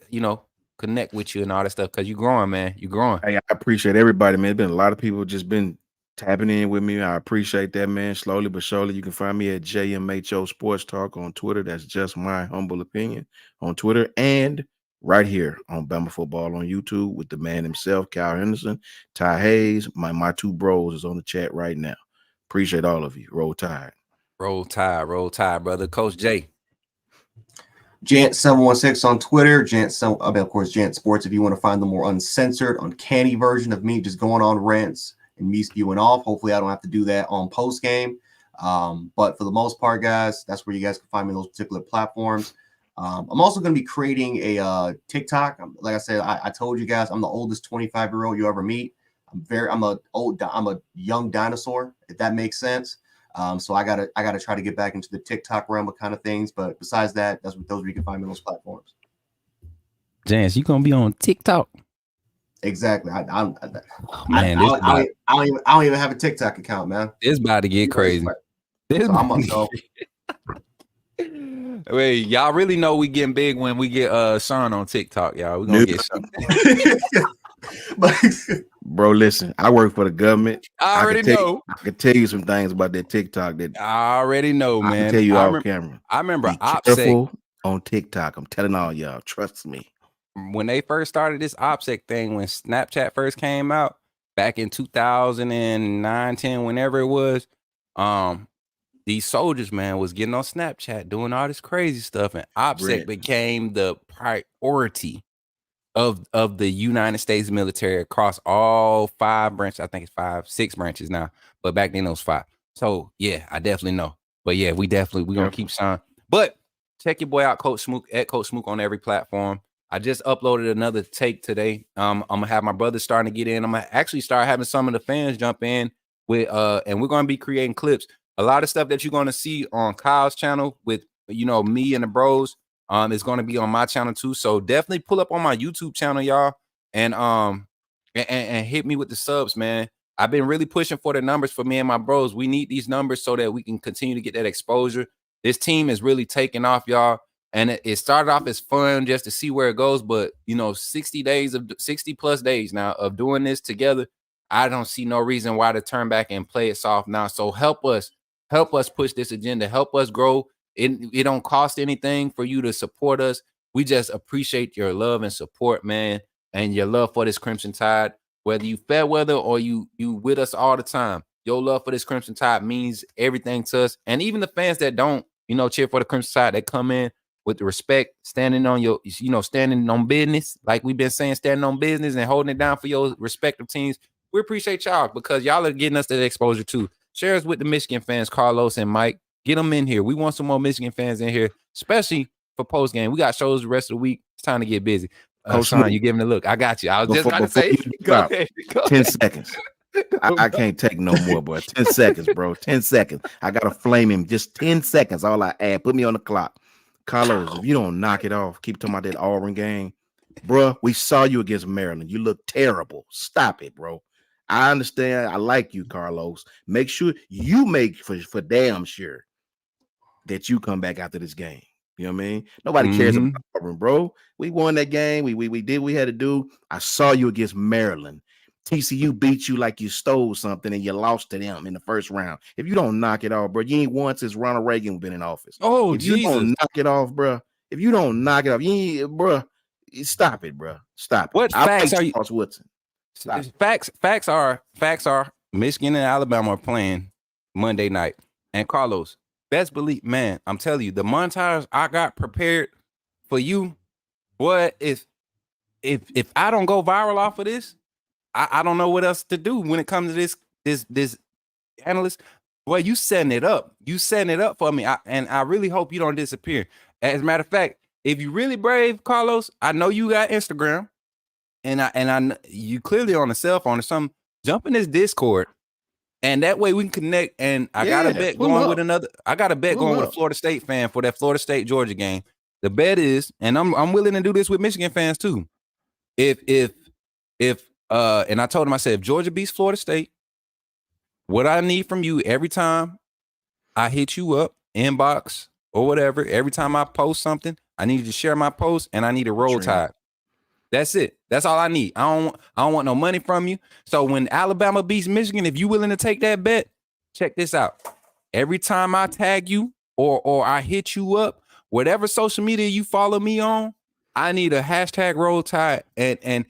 connect with you and all that stuff, because you're growing, man. You're growing. Hey, I appreciate everybody, man. There's been a lot of people just been tapping in with me. I appreciate that, man. Slowly but surely, you can find me at JMHO Sports Talk on Twitter. That's just my humble opinion on Twitter, and right here on Bama Football on YouTube with the man himself, Kyle Henderson, Ty Hayes. My 2 bros is on the chat right now. Appreciate all of you. Roll Tide. Roll Tide, brother. Coach Jay. Jant716 on Twitter. Of course, Jant Sports. If you want to find the more uncensored, uncanny version of me just going on rants and me spewing off. Hopefully, I don't have to do that on post game. But for the most part, guys, that's where you guys can find me on those particular platforms. I'm also going to be creating a TikTok. Like I said, I told you guys, I'm the oldest 25-year-old you ever meet. I'm a young dinosaur, if that makes sense. So I gotta try to get back into the TikTok realm of kind of things. But besides that, those where you can find me on those platforms. Jans, you gonna be on TikTok? Exactly. I don't even have a TikTok account, man. It's about to get crazy. Wait, y'all really know we getting big when we get Sean on TikTok, y'all. We gonna get Sean. Bro, listen, I work for the government. I already know. I can tell you some things about that TikTok that I already know, man. I can tell you off camera. I remember careful on TikTok. I'm telling all y'all, trust me. When they first started this OPSEC thing, when Snapchat first came out back in 2009, 10, whenever it was, these soldiers, man, was getting on Snapchat doing all this crazy stuff, and OPSEC became the priority of the United States military across all 5 branches. I think it's 6 branches now, but back then it was 5. So yeah, I definitely know. But yeah, we're gonna keep Sean. But check your boy out, Coach Smook, at Coach Smook on every platform. I just uploaded another take today. I'm gonna have my brother starting to get in. I'm gonna actually start having some of the fans jump in with and we're gonna be creating clips. A lot of stuff that you're gonna see on Kyle's channel with me and the bros is gonna be on my channel too. So definitely pull up on my YouTube channel, y'all, and hit me with the subs, man. I've been really pushing for the numbers for me and my bros. We need these numbers so that we can continue to get that exposure. This team is really taking off, y'all. And it started off as fun just to see where it goes. But, 60 plus days now of doing this together, I don't see no reason why to turn back and play it soft now. So help us push this agenda. Help us grow. It don't cost anything for you to support us. We just appreciate your love and support, man, and your love for this Crimson Tide. Whether you fair weather or you with us all the time, your love for this Crimson Tide means everything to us. And even the fans that don't, cheer for the Crimson Tide, that come in with the respect, standing on standing on business, like we've been saying, standing on business and holding it down for your respective teams. We appreciate y'all because y'all are getting us that exposure too. Share us with the Michigan fans, Carlos and Mike. Get them in here. We want some more Michigan fans in here, especially for post game. We got shows the rest of the week. It's time to get busy. Sean, you giving a look. I got you. I was just about to say, go ahead. 10 seconds. I can't take no more, bro. 10 seconds, bro. 10 seconds. I got to flame him. Just 10 seconds. All I add. Put me on the clock. Carlos, if you don't knock it off, keep talking about that Auburn game, bro. We saw you against Maryland. You look terrible. Stop it, bro. I understand. I like you, Carlos. Make sure you make for damn sure that you come back after this game. You know what I mean? Nobody cares about Auburn, bro. We won that game. We did what we had to do. I saw you against Maryland. TCU beat you like you stole something and you lost to them in the first round. If you don't knock it off, bro, you ain't won since Ronald Reagan been in office. Oh, if you don't knock it off, bro, if you don't knock it off, you ain't, bro, stop it, bro. Stop it. What facts are you? Woodson. Facts are Michigan and Alabama are playing Monday night. And Carlos, best believe, man, I'm telling you, the montage I got prepared for you, boy, if I don't go viral off of this, I don't know what else to do when it comes to this analyst. Boy, you setting it up. You setting it up for me. And I really hope you don't disappear. As a matter of fact, if you really brave, Carlos, I know you got Instagram, and I you clearly on a cell phone or something. Jump in this Discord, and that way we can connect. And I got a bet going with another. I got a bet going with a Florida State fan for that Florida State Georgia game. The bet is, and I'm willing to do this with Michigan fans too. If and I told him, I said, if Georgia beats Florida State, what I need from you every time I hit you up, inbox or whatever, every time I post something, I need you to share my post and I need a roll tide. That's it. That's all I need. I don't want no money from you. So when Alabama beats Michigan, if you're willing to take that bet, check this out. Every time I tag you or I hit you up, whatever social media you follow me on, I need a hashtag roll tide. And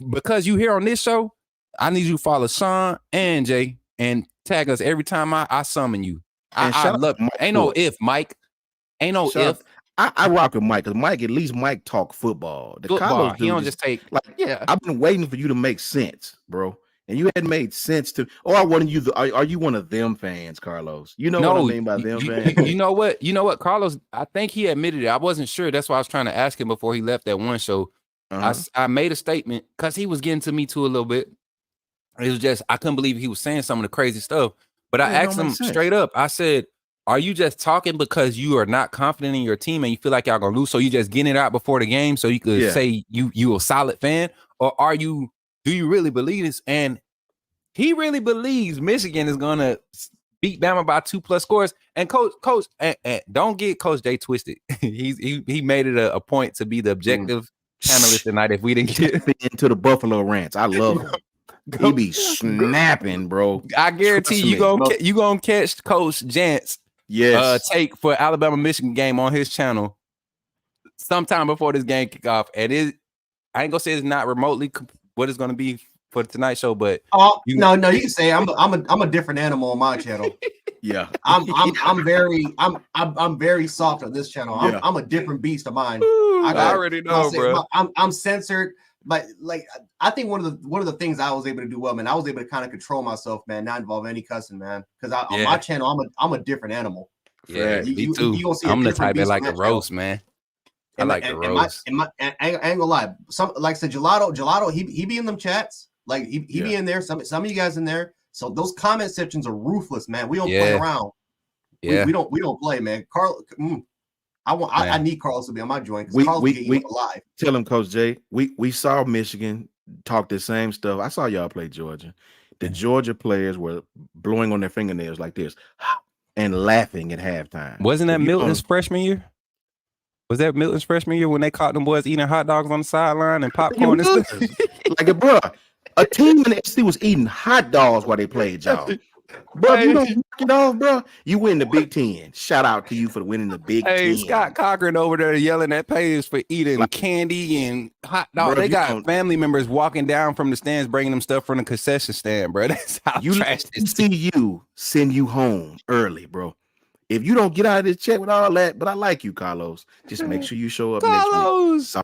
because you here on this show, I need you to follow Sean and Jay and tag us every time I summon you. I love Mike. Ain't no if, Mike. Ain't no if. I rock with Mike because Mike, at least Mike talk football. Football. He don't just take I've been waiting for you to make sense, bro. and you hadn't made sense to, or are you one of them fans, Carlos? You know what I mean by them fans? You know what, Carlos? I think he admitted it. I wasn't sure. That's why I was trying to ask him before he left that one show. I made a statement because he was getting to me too a little bit. It was just I couldn't believe he was saying some of the crazy stuff. But I asked him straight up. I said, "Are you just talking because you are not confident in your team and you feel like y'all gonna lose? So you just getting it out before the game so you could say you a solid fan, or do you really believe this?" And he really believes Michigan is gonna beat Bama by 2+ scores. And coach, don't get Coach J twisted. he made it a point to be the objective panelist tonight. If we didn't get into the Buffalo Ranch, I love him. He be snapping, bro. I guarantee you gonna catch Coach Jant's take for Alabama Michigan game on his channel sometime before this game kick off. And I ain't gonna say it's not remotely what it's gonna be for tonight's show, but you can say I'm a different animal on my channel. Yeah, I'm very soft on this channel. I'm a different beast of mine. I already know, bro. I'm censored. But like, I think one of the things I was able to do well, man, I was able to kind of control myself, man, not involve any cussing, man. Because on my channel, I'm a different animal. Yeah, me too. I'm the type that like the roast, man. I like the roast. I ain't gonna lie. Like I said, Gelato, he be in them chats. Like he be in there. Some of you guys in there. So those comment sections are ruthless, man. We don't play around. Yeah, we don't play, man. Carl. I need Carlos to be on my joint because Carlos get eaten alive. Tell him, Coach Jay, we saw Michigan talk the same stuff. I saw y'all play Georgia. The Georgia players were blowing on their fingernails like this and laughing at halftime. Wasn't that Milton's freshman year? Was that Milton's freshman year when they caught them boys eating hot dogs on the sideline and popcorn and stuff? Like, bro, a team in the SC was eating hot dogs while they played y'all. Bro, you don't knock it off, bro. You win the Big Ten. Shout out to you for winning the Big Ten. Scott Cochran over there yelling at players for eating candy and hot dogs. They got family members walking down from the stands, bringing them stuff from the concession stand, bro. That's how trash this is. You send you home early, bro. If you don't get out of this check with all that, but I like you, Carlos. Just make sure you show up next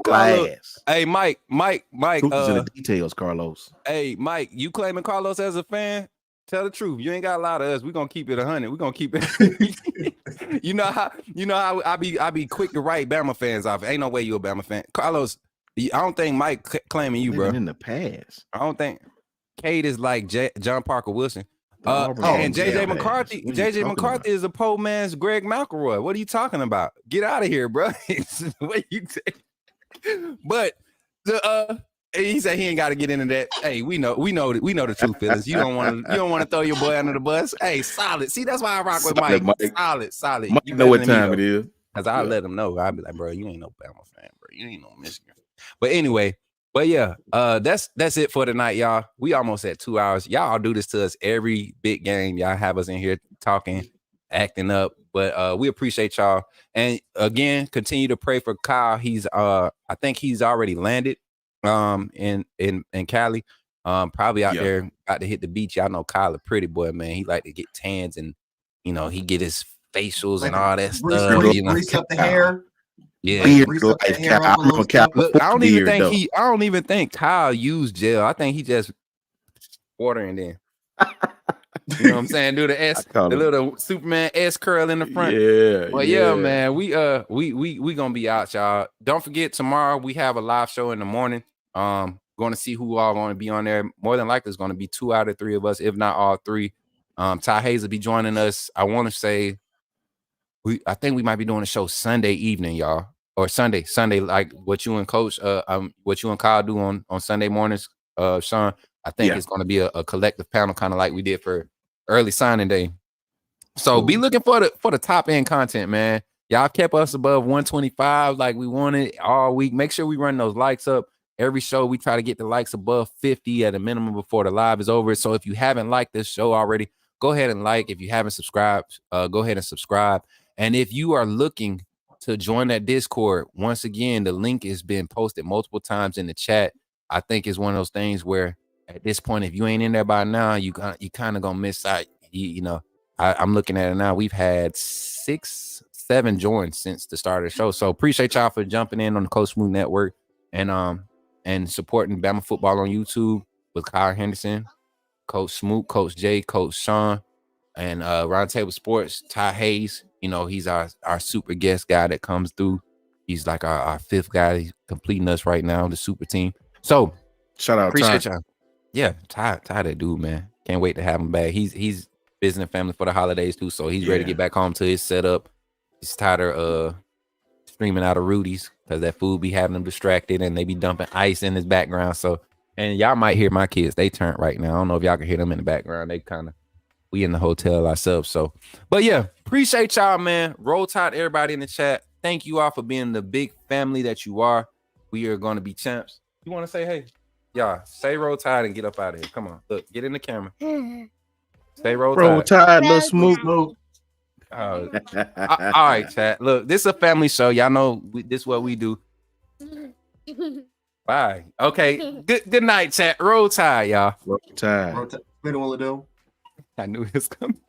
week. Hey, Mike. Who's in the details, Carlos? Hey, Mike, you claiming Carlos as a fan? Tell the truth. You ain't got a lot of us. We're gonna keep it 100. We're gonna keep it. you know how I be quick to write Bama fans off. Ain't no way you a Bama fan. Carlos, I don't think Mike claiming you, bro. In the past. I don't think Cade is like John Parker Wilson. And JJ McCarthy. JJ McCarthy is a poor man's Greg McElroy. What are you talking about? Get out of here, bro. What you take? But he said he ain't got to get into that. Hey, we know the truth, Phyllis. You don't want to throw your boy under the bus. Hey, solid. See, that's why I rock with Mike. Solid. Mike, you know what time it is. Cause I let him know. I'll be like, bro, you ain't no Bama fan, bro. You ain't no Michigan. But anyway, that's it for tonight, y'all. We almost at 2 hours. Y'all do this to us every big game. Y'all have us in here talking, acting up. But we appreciate y'all. And again, continue to pray for Kyle. He's I think he's already landed in Cali. Probably out there about to hit the beach. Y'all know Kyle a pretty boy, man. He like to get tans and he get his facials and all that stuff. Grease up the hair. Yeah, I don't even think Kyle used gel. I think he just water and then. You know what I'm saying? Do the little Superman S curl in the front. Yeah, man. We gonna be out, y'all. Don't forget tomorrow we have a live show in the morning. Going to see who all going to be on there. More than likely, it's going to be 2 out of 3 of us, if not all 3. Ty Hayes will be joining us. I want to say. I think we might be doing a show Sunday evening, y'all, or Sunday, like what you and Coach, what you and Kyle do on Sunday mornings, Sean. I think it's going to be a collective panel, kind of like we did for early signing day. So be looking for the top end content, man. Y'all kept us above 125 like we wanted all week. Make sure we run those likes up. Every show we try to get the likes above 50 at a minimum before the live is over. So if you haven't liked this show already, go ahead and like. If you haven't subscribed, go ahead and subscribe. And if you are looking to join that Discord, once again, the link has been posted multiple times in the chat. I think it's one of those things where at this point, if you ain't in there by now, you kind of gonna miss out. I'm looking at it now. We've had 6, 7 joins since the start of the show. So appreciate y'all for jumping in on the Coach Smooth Network and supporting Bama football on YouTube with Kyle Henderson. Coach Smoot, Coach Jay, Coach Sean, and Roundtable Sports, Ty Hayes. You know, he's our super guest guy that comes through. He's like our fifth guy. He's completing us right now, the super team. So Shout out, appreciate Ty. y'all. Yeah, Ty, that dude, man. Can't wait to have him back. He's visiting family for the holidays too, so he's ready to get back home to his setup. He's tired of streaming out of Rudy's because that food be having him distracted and they be dumping ice in his background. So, and y'all might hear my kids. They turned right now. I don't know if y'all can hear them in the background. They we in the hotel ourselves. So, but yeah, appreciate y'all, man. Roll Tide, everybody in the chat. Thank you all for being the big family that you are. We are going to be champs. You want to say, hey, y'all, say Roll Tide and get up out of here. Come on, look, get in the camera. Say Roll Tide. Roll Tide, little Smoot. All right, chat. Look, this is a family show. Y'all know this is what we do. Bye. Okay. Good night, chat. Roll Tide, y'all. Roll Tide. We don't want to do. I knew it was coming.